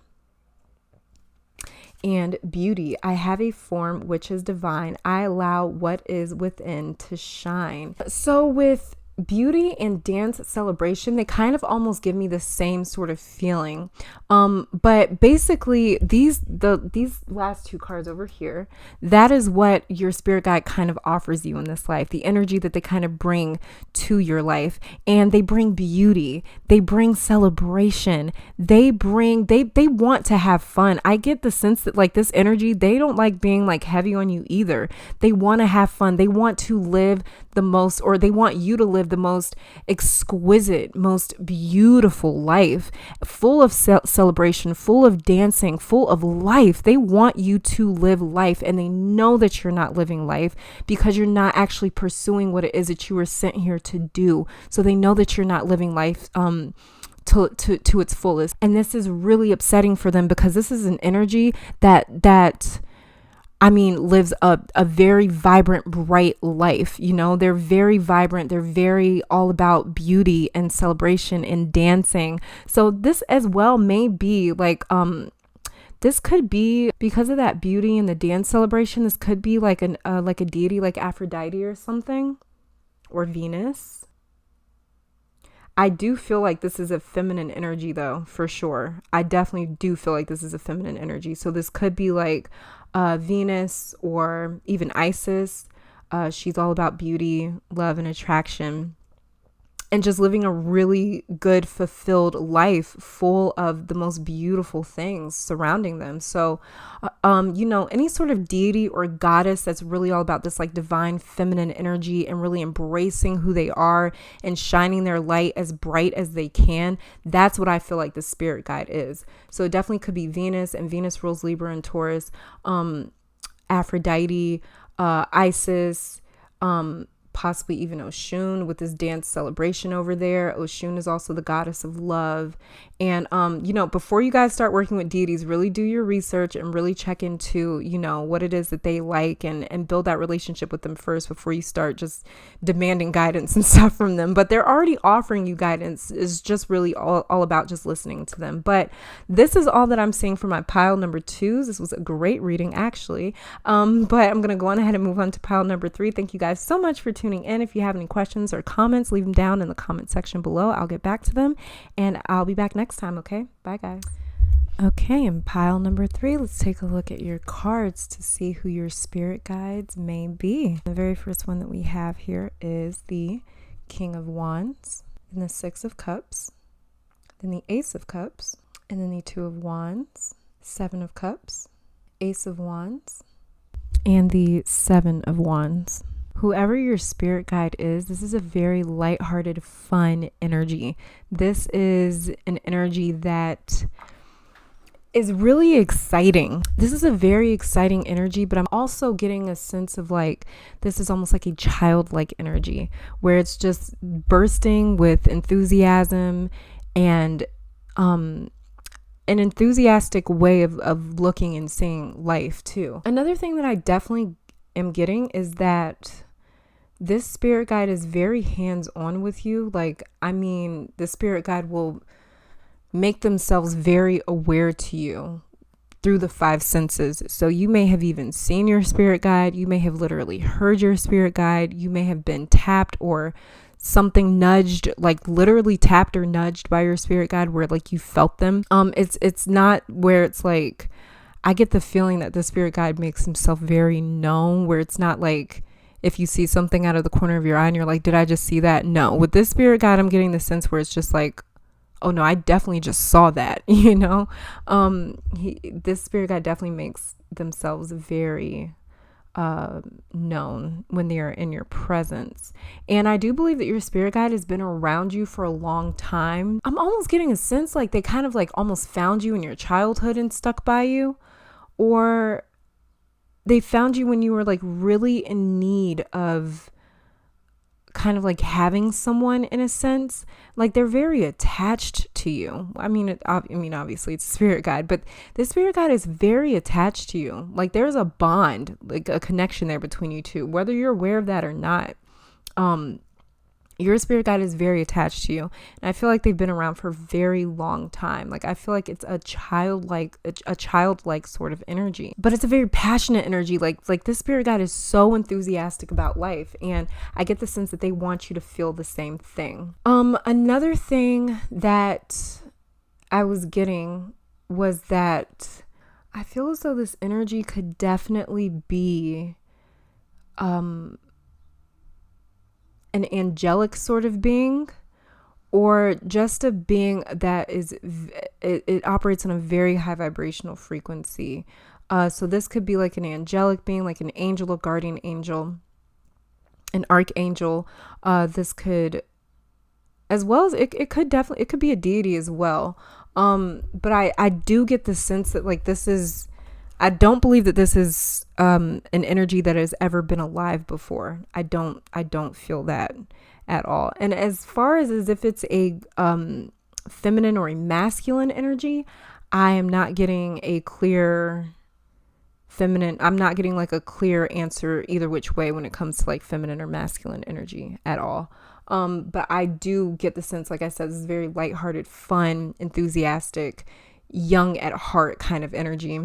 and Beauty. I have a form which is divine. I allow what is within to shine. So with Beauty and Dance, Celebration, they kind of almost give me the same sort of feeling. But basically these last 2 cards over here, that is what your spirit guide kind of offers you in this life, the energy that they kind of bring to your life. And they bring beauty, they bring celebration, they want to have fun. I get the sense that like this energy, they don't like being like heavy on you either. They want to have fun. They want to live the most, or they want you to live the most exquisite, most beautiful life, full of celebration, full of dancing, full of life. They want you to live life, and they know that you're not living life because you're not actually pursuing what it is that you were sent here to do. So they know that you're not living life to its fullest. And this is really upsetting for them because this is an energy that lives a very vibrant, bright life. You know, they're very vibrant. They're very all about beauty and celebration and dancing. So this as well may be like, this could be because of that beauty and the dance celebration. This could be like a deity like Aphrodite or something, or Venus. I do feel like this is a feminine energy though, for sure. I definitely do feel like this is a feminine energy. So this could be like Venus or even Isis. She's all about beauty, love, and attraction, and just living a really good, fulfilled life full of the most beautiful things surrounding them. So, any sort of deity or goddess that's really all about this like divine feminine energy and really embracing who they are and shining their light as bright as they can. That's what I feel like the spirit guide is. So it definitely could be Venus, and Venus rules Libra and Taurus, Aphrodite, Isis, possibly even Oshun with this dance celebration over there. Oshun is also the goddess of love. And, before you guys start working with deities, really do your research and really check into, what it is that they like and build that relationship with them first before you start just demanding guidance and stuff from them. But they're already offering you guidance. It's just really all about just listening to them. But this is all that I'm seeing for my pile number 2s. This was a great reading, actually. But I'm going to go on ahead and move on to pile number 3. Thank you guys so much for tuning in. If you have any questions or comments, leave them down in the comment section below. I'll get back to them, and I'll be back next time. Okay, bye guys. Okay, in pile number 3, let's take a look at your cards to see who your spirit guides may be. The very first one that we have here is the King of Wands, and the 6 of Cups, then the Ace of Cups, and then the 2 of Wands, 7 of Cups, Ace of Wands, and the 7 of Wands. Whoever your spirit guide is, this is a very lighthearted, fun energy. This is an energy that is really exciting. This is a very exciting energy, but I'm also getting a sense of like, this is almost like a childlike energy where it's just bursting with enthusiasm and an enthusiastic way of looking and seeing life too. Another thing that I definitely am getting is that this spirit guide is very hands-on with you. Like, I mean, the spirit guide will make themselves very aware to you through the five senses. So you may have even seen your spirit guide. You may have literally heard your spirit guide. You may have been tapped or something nudged, like literally tapped or nudged by your spirit guide where like you felt them. It's not where it's like, I get the feeling that the spirit guide makes himself very known, where it's not like if you see something out of the corner of your eye and you're like, did I just see that? No, with this spirit guide, I'm getting the sense where it's just like, oh no, I definitely just saw that, you know? This spirit guide definitely makes themselves very known when they are in your presence. And I do believe that your spirit guide has been around you for a long time. I'm almost getting a sense like they kind of like almost found you in your childhood and stuck by you, or they found you when you were like really in need of kind of like having someone in a sense. Like they're very attached to you. I mean, obviously it's a spirit guide, but this spirit guide is very attached to you. Like there's a bond, like a connection there between you two, whether you're aware of that or not. Your spirit guide is very attached to you. And I feel like they've been around for a very long time. Like I feel like it's a childlike sort of energy, but it's a very passionate energy. Like this spirit guide is so enthusiastic about life. And I get the sense that they want you to feel the same thing. Another thing that I was getting was that I feel as though this energy could definitely be, an angelic sort of being, or just a being that is, it operates on a very high vibrational frequency. So this could be like an angelic being, like an angel, a guardian angel, an archangel. This could, as well as it could be a deity as well. But I do get the sense that like I don't believe that this is an energy that has ever been alive before. I don't feel that at all. And as far as if it's a feminine or a masculine energy, I am not getting a clear feminine. I'm not getting like a clear answer either which way when it comes to like feminine or masculine energy at all. But I do get the sense, like I said, this is very lighthearted, fun, enthusiastic, young at heart kind of energy.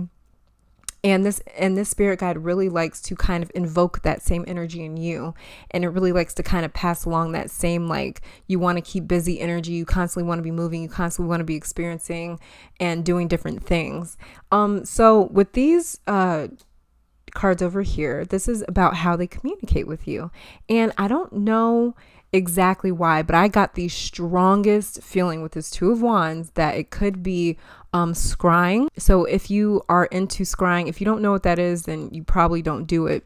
And this spirit guide really likes to kind of invoke that same energy in you. And it really likes to kind of pass along that same, like, you want to keep busy energy. You constantly want to be moving. You constantly want to be experiencing and doing different things. So with these cards over here, this is about how they communicate with you. And I don't know exactly why, but I got the strongest feeling with this Two of Wands that it could be scrying. So if you are into scrying, if you don't know what that is, then you probably don't do it.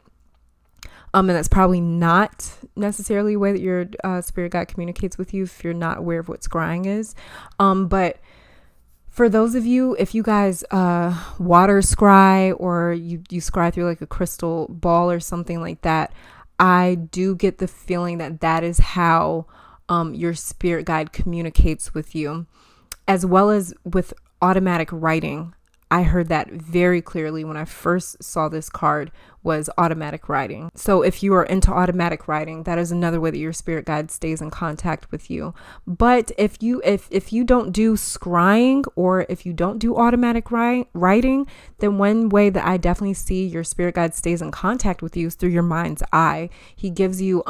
And that's probably not necessarily the way that your spirit guide communicates with you if you're not aware of what scrying is. But for those of you, if you guys water scry, or you scry through like a crystal ball or something like that, I do get the feeling that is how your spirit guide communicates with you, as well as with automatic writing. I heard that very clearly when I first saw this card, was automatic writing. So if you are into automatic writing, that is another way that your spirit guide stays in contact with you. But if you don't do scrying, or if you don't do automatic writing, then one way that I definitely see your spirit guide stays in contact with you is through your mind's eye. He gives you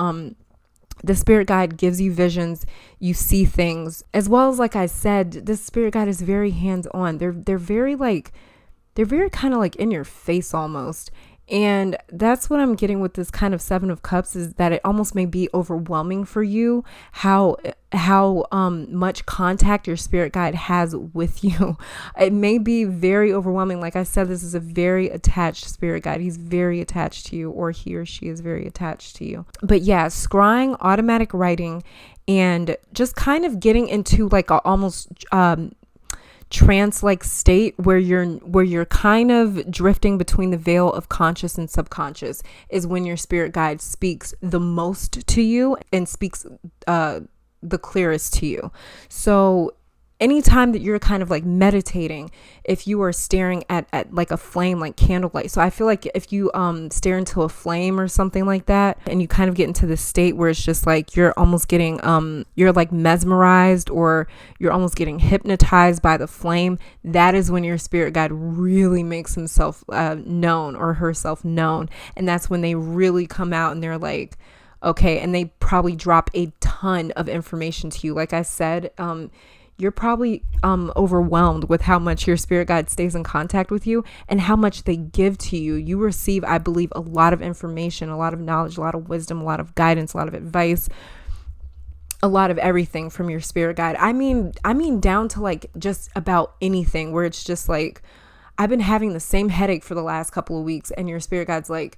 the spirit guide gives you visions, you see things, as well as, like I said, this spirit guide is very hands-on. They're very kind of like in your face almost. And that's what I'm getting with this kind of Seven of Cups, is that it almost may be overwhelming for you how much contact your spirit guide has with you. It may be very overwhelming. Like I said, this is a very attached spirit guide. He's very attached to you, or he or she is very attached to you. But yeah, scrying, automatic writing, and just kind of getting into like a almost trance-like state where you're kind of drifting between the veil of conscious and subconscious is when your spirit guide speaks the most to you and speaks the clearest to you. So anytime that you're kind of like meditating, if you are staring at like a flame, like candlelight. So I feel like if you stare into a flame or something like that, and you kind of get into this state where it's just like you're almost getting you're like mesmerized, or you're almost getting hypnotized by the flame, that is when your spirit guide really makes himself known, or herself known. And that's when they really come out and they're like, okay, and they probably drop a ton of information to you. Like I said, you're probably overwhelmed with how much your spirit guide stays in contact with you and how much they give to you. You receive, I believe, a lot of information, a lot of knowledge, a lot of wisdom, a lot of guidance, a lot of advice, a lot of everything from your spirit guide. I mean down to like just about anything, where it's just like, I've been having the same headache for the last couple of weeks, and your spirit guide's like,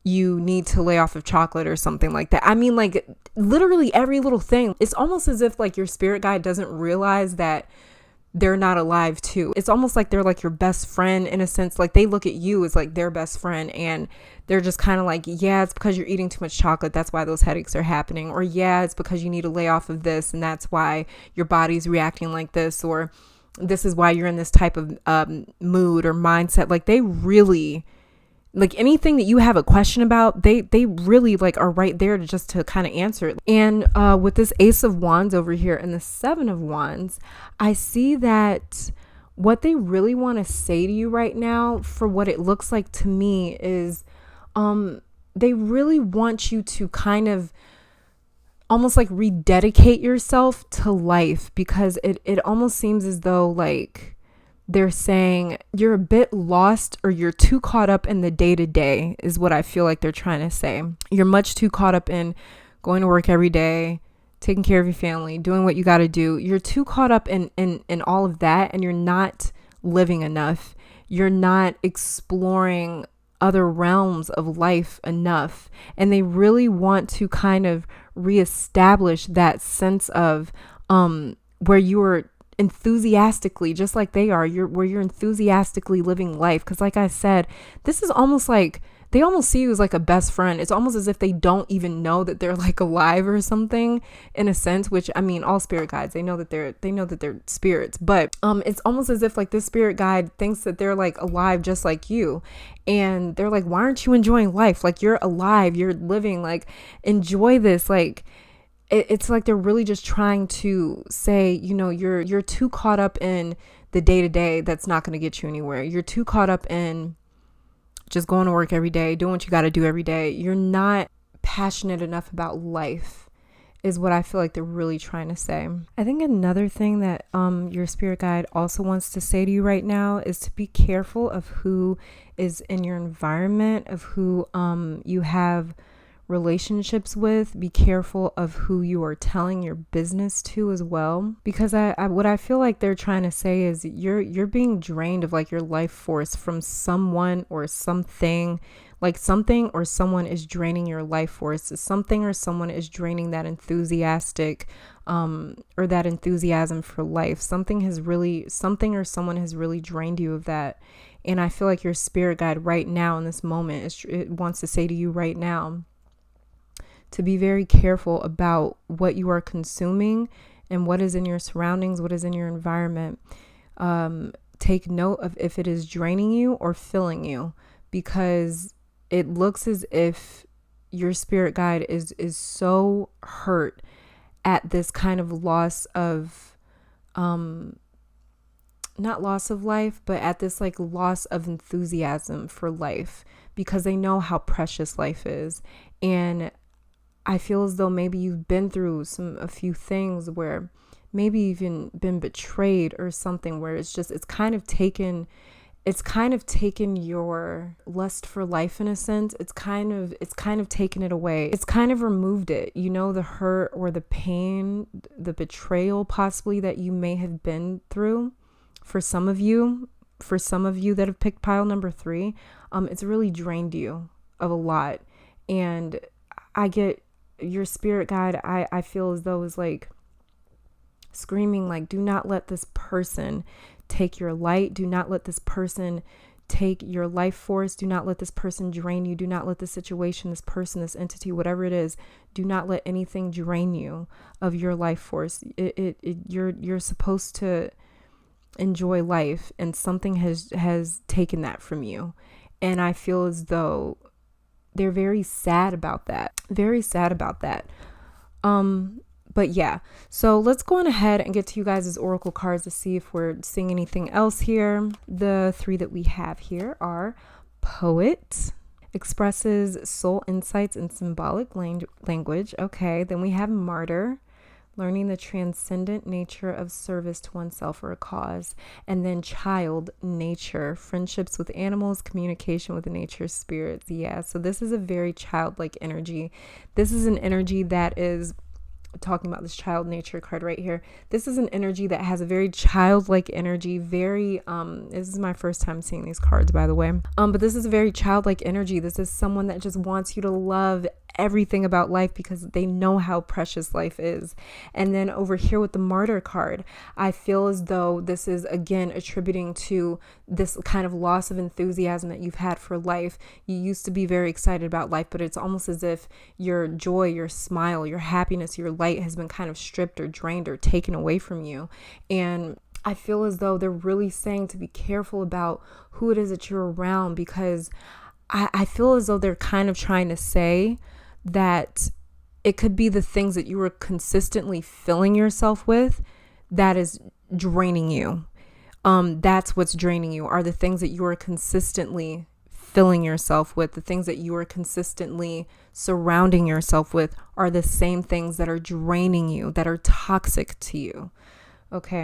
you need to lay off of chocolate or something like that. I mean, like literally every little thing. It's almost as if like your spirit guide doesn't realize that they're not alive too. It's almost like they're like your best friend in a sense. Like they look at you as like their best friend, and they're just kind of like, yeah, it's because you're eating too much chocolate. That's why those headaches are happening. Or yeah, it's because you need to lay off of this, and that's why your body's reacting like this. Or this is why you're in this type of mood or mindset. Like they really, like anything that you have a question about, they really like are right there to just to kind of answer it. And with this Ace of Wands over here and the Seven of Wands, I see that what they really want to say to you right now, for what it looks like to me, is they really want you to kind of almost like rededicate yourself to life, because it almost seems as though like they're saying you're a bit lost, or you're too caught up in the day-to-day is what I feel like they're trying to say. You're much too caught up in going to work every day, taking care of your family, doing what you got to do. You're too caught up in all of that, and you're not living enough. You're not exploring other realms of life enough. And they really want to kind of reestablish that sense of where you are enthusiastically, just like they are, where you're enthusiastically living life. Because like I said, this is almost like they almost see you as like a best friend. It's almost as if they don't even know that they're like alive or something, in a sense, which I mean, all spirit guides, they know that they're spirits, but it's almost as if like this spirit guide thinks that they're like alive just like you. And they're like, why aren't you enjoying life? Like you're alive, you're living, like enjoy this. Like it's like they're really just trying to say, you know, you're too caught up in the day-to-day that's not going to get you anywhere. You're too caught up in just going to work every day, doing what you got to do every day. You're not passionate enough about life, is what I feel like they're really trying to say. I think another thing that your spirit guide also wants to say to you right now is to be careful of who is in your environment, of who you have relationships with. Be careful of who you are telling your business to as well, because what I feel like they're trying to say is you're being drained of like your life force from someone or something. Like something or someone is draining your life force. Something or someone is draining that enthusiastic or that enthusiasm for life. Something or someone has really drained you of that. And I feel like your spirit guide right now in this moment it wants to say to you right now to be very careful about what you are consuming and what is in your surroundings, what is in your environment. Take note of if it is draining you or filling you, because it looks as if your spirit guide is so hurt at this kind of loss of, not loss of life, but at this like loss of enthusiasm for life, because they know how precious life is. And I feel as though maybe you've been through a few things where maybe even been betrayed or something, where it's kind of taken it's kind of taken your lust for life in a sense. It's kind of taken it away. It's kind of removed it. You know, the hurt or the pain, the betrayal possibly that you may have been through. For some of you that have picked pile number 3, it's really drained you of a lot. And I get your spirit guide. I feel as though is like screaming, like, do not let this person take your light. Do not let this person take your life force. Do not let this person drain you. Do not let this situation, this person, this entity, whatever it is, do not let anything drain you of your life force. You're supposed to enjoy life, and something has taken that from you. And I feel as though they're very sad about that. Very sad about that. But yeah, so let's go on ahead and get to you guys' oracle cards to see if we're seeing anything else here. The 3 that we have here are Poet, expresses soul insights in symbolic language. Okay, then we have Martyr, learning the transcendent nature of service to oneself or a cause. And then Child, nature, friendships with animals, communication with nature, spirits. Yeah, so this is a very childlike energy. This is an energy that is talking about this child nature card right here. This is an energy that has a very childlike energy, very this is my first time seeing these cards, by the way, but this is a very childlike energy. This is someone that just wants you to love everything about life because they know how precious life is. And then over here with the Martyr card, I feel as though this is again attributing to this kind of loss of enthusiasm that you've had for life. You used to be very excited about life, but it's almost as if your joy, your smile, your happiness, your light has been kind of stripped or drained or taken away from you. And I feel as though they're really saying to be careful about who it is that you're around, because I feel as though they're kind of trying to say that it could be the things that you were consistently filling yourself with that is draining you. That's what's draining you, are the things that you are consistently filling yourself with. The things that you are consistently surrounding yourself with are the same things that are draining you, that are toxic to you. Okay.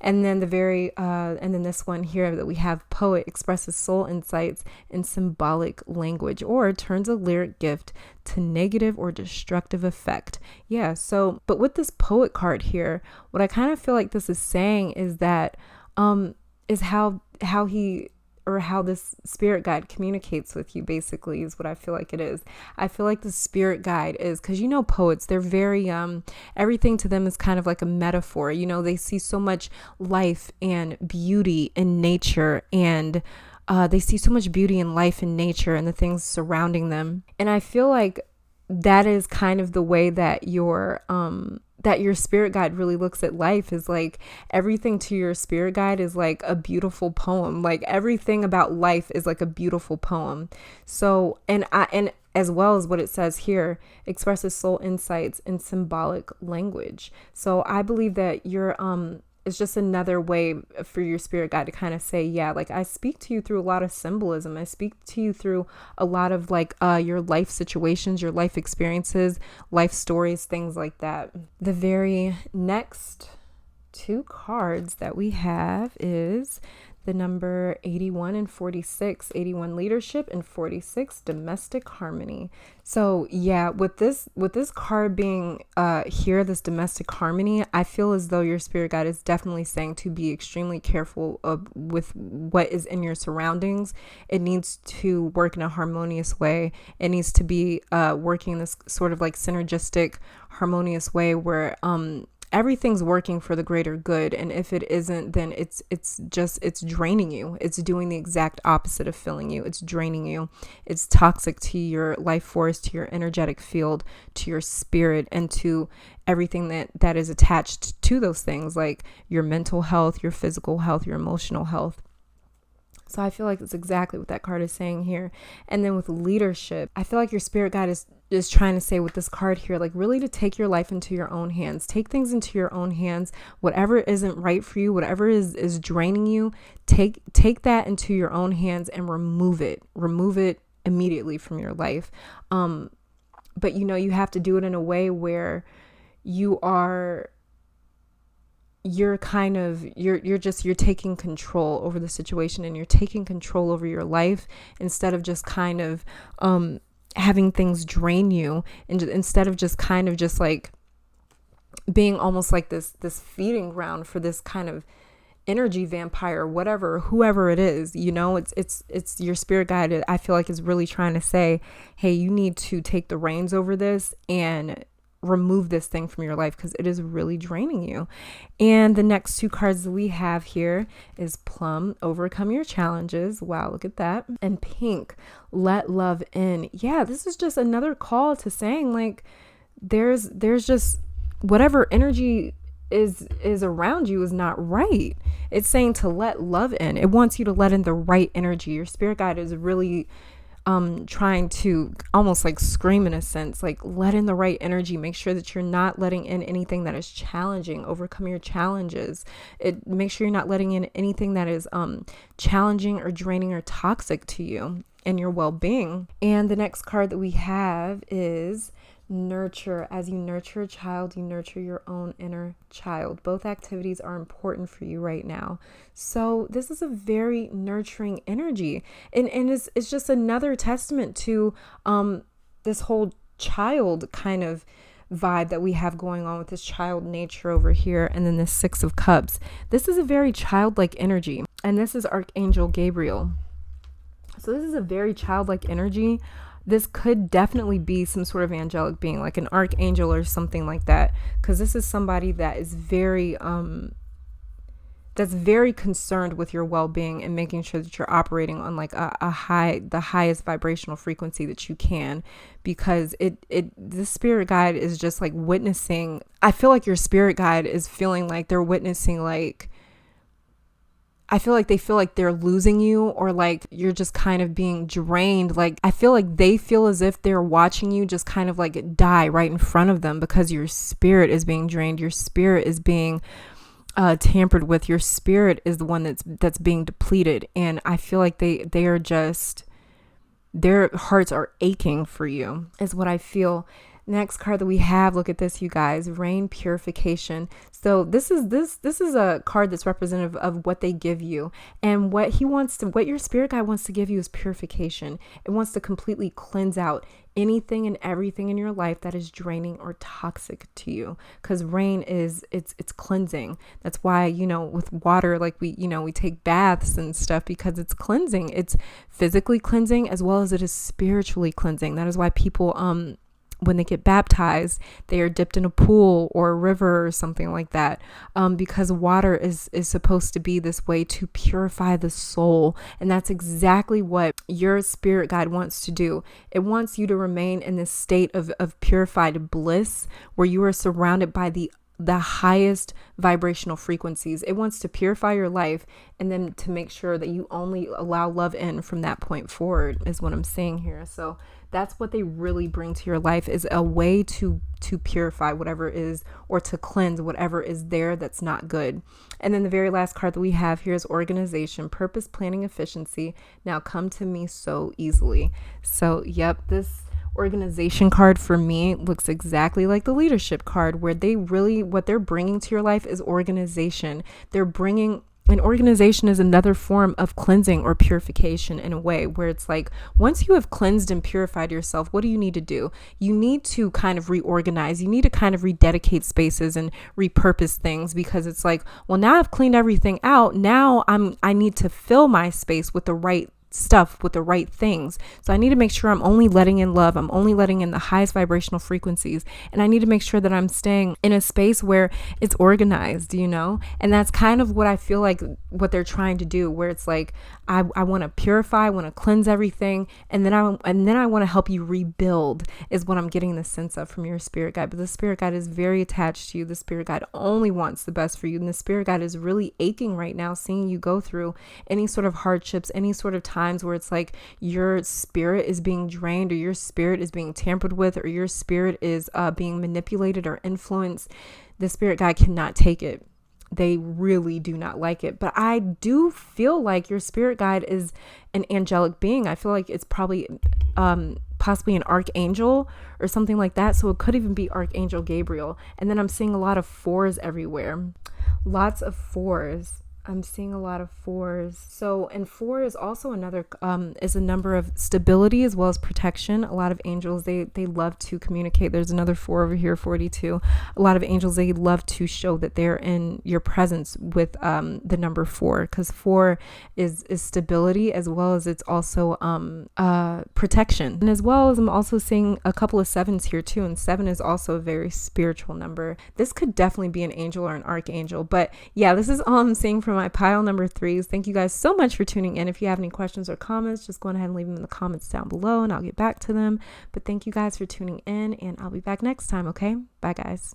And then and then this one here that we have, Poet, expresses soul insights in symbolic language, or turns a lyric gift to negative or destructive effect. Yeah. So, but with this Poet card here, what I kind of feel like this is saying is that, is how this spirit guide communicates with you, basically, is what I feel like it is. I feel like the spirit guide is, because you know, poets, they're very everything to them is kind of like a metaphor. You know, they see so much life and beauty in nature, and they see so much beauty in life and nature and the things surrounding them. And I feel like that is kind of the way that your spirit guide really looks at life, is like everything to your spirit guide is like a beautiful poem. Like everything about life is like a beautiful poem. So, and as well as what it says here, expresses soul insights in symbolic language. So I believe that it's just another way for your spirit guide to kind of say, yeah, like I speak to you through a lot of symbolism. I speak to you through a lot of like your life situations, your life experiences, life stories, things like that. The very next 2 cards that we have is the number 81 and 46, 81 leadership and 46 domestic harmony. So yeah, with this card being here, this domestic harmony, I feel as though your spirit guide is definitely saying to be extremely careful with what is in your surroundings. It needs to work in a harmonious way. It needs to be working in this sort of like synergistic, harmonious way where everything's working for the greater good. And if it isn't, then it's draining you. It's doing the exact opposite of filling you. It's draining you. It's toxic to your life force, to your energetic field, to your spirit, and to everything that is attached to those things, like your mental health, your physical health, your emotional health. So I feel like that's exactly what that card is saying here. And then with leadership, I feel like your spirit guide is trying to say with this card here, like really to take your life into your own hands. Take things into your own hands. Whatever isn't right for you, whatever is draining you, take that into your own hands and remove it. Remove it immediately from your life. But you know, you have to do it in a way where you are you're kind of you're taking control over the situation, and you're taking control over your life instead of just kind of having things drain you, and instead of just kind of just like being almost like this feeding ground for this kind of energy vampire, whatever, whoever it is, you know. It's your spirit guide, I feel like, is really trying to say, hey, you need to take the reins over this and remove this thing from your life, because it is really draining you. And the next two cards that we have here is Plum, overcome your challenges. Wow, look at that. And Pink, let love in. Yeah, this is just another call to saying, like, there's just whatever energy is around you is not right. It's saying to let love in. It wants you to let in the right energy. Your spirit guide is really trying to almost like scream, in a sense, like, let in the right energy. Make sure that you're not letting in anything that is challenging. Overcome your challenges. Make sure you're not letting in anything that is challenging or draining or toxic to you and your well-being. And the next card that we have is nurture. As you nurture a child, you nurture your own inner child. Both activities are important for you right now. So this is a very nurturing energy, and it's just another testament to this whole child kind of vibe that we have going on with this child nature over here. And then this Six of Cups, this is a very childlike energy, and this is Archangel Gabriel. So this is a very childlike energy. This could definitely be some sort of angelic being, like an archangel or something like that, because this is somebody that is very that's very concerned with your well-being and making sure that you're operating on like the highest vibrational frequency that you can, because the spirit guide is just like witnessing. I feel like your spirit guide is feeling like they're witnessing, like, I feel like they feel like they're losing you, or like you're just kind of being drained. Like, I feel like they feel as if they're watching you just kind of like die right in front of them, because your spirit is being drained. Your spirit is being tampered with. Your spirit is the one that's being depleted. And I feel like they are just, their hearts are aching for you, is what I feel. Next card that we have, look at this, you guys, rain purification. So this is a card that's representative of what they give you, and what your spirit guide wants to give you is purification. It wants to completely cleanse out anything and everything in your life that is draining or toxic to you, because rain is it's cleansing. That's why, you know, with water, like we take baths and stuff, because it's cleansing. It's physically cleansing as well as it is spiritually cleansing. That is why people when they get baptized, they are dipped in a pool or a river or something like that, because water is supposed to be this way to purify the soul. And that's exactly what your spirit guide wants to do. It wants you to remain in this state of purified bliss, where you are surrounded by the highest vibrational frequencies. It wants to purify your life, and then to make sure that you only allow love in from that point forward, is what I'm saying here. So that's what they really bring to your life, is a way to purify whatever is, or to cleanse whatever is there that's not good. And then the very last card that we have here is organization, purpose, planning, efficiency. Now come to me so easily. So yep, this organization card for me looks exactly like the leadership card, where what they're bringing to your life is organization. An organization is another form of cleansing or purification, in a way where it's like, once you have cleansed and purified yourself, what do you need to do? You need to kind of reorganize. You need to kind of rededicate spaces and repurpose things, because it's like, well, now I've cleaned everything out. Now I need to fill my space with the right stuff, with the right things. So I need to make sure I'm only letting in love. I'm only letting in the highest vibrational frequencies. And I need to make sure that I'm staying in a space where it's organized, you know? And that's kind of what I feel like what they're trying to do, where it's like, I want to purify, I want to cleanse everything. And then I want to help you rebuild, is what I'm getting the sense of from your spirit guide. But the spirit guide is very attached to you. The spirit guide only wants the best for you. And the spirit guide is really aching right now, seeing you go through any sort of hardships, any sort of times where it's like your spirit is being drained, or your spirit is being tampered with, or your spirit is being manipulated or influenced. The spirit guide cannot take it. They really do not like it. But I do feel like your spirit guide is an angelic being. I feel like it's probably possibly an archangel or something like that. So it could even be Archangel Gabriel. And then I'm seeing a lot of 4s everywhere. Lots of fours. I'm seeing a lot of fours. So, and four is also another, is a number of stability as well as protection. A lot of angels, they love to communicate. There's another four over here, 42. A lot of angels, they love to show that they're in your presence with the number four, because four is stability, as well as it's also protection. And as well as I'm also seeing a couple of sevens here too. And seven is also a very spiritual number. This could definitely be an angel or an archangel. But yeah, this is all I'm seeing from my pile number threes. Thank you guys so much for tuning in. If you have any questions or comments, just go ahead and leave them in the comments down below and I'll get back to them. But thank you guys for tuning in, and I'll be back next time. Okay, bye guys.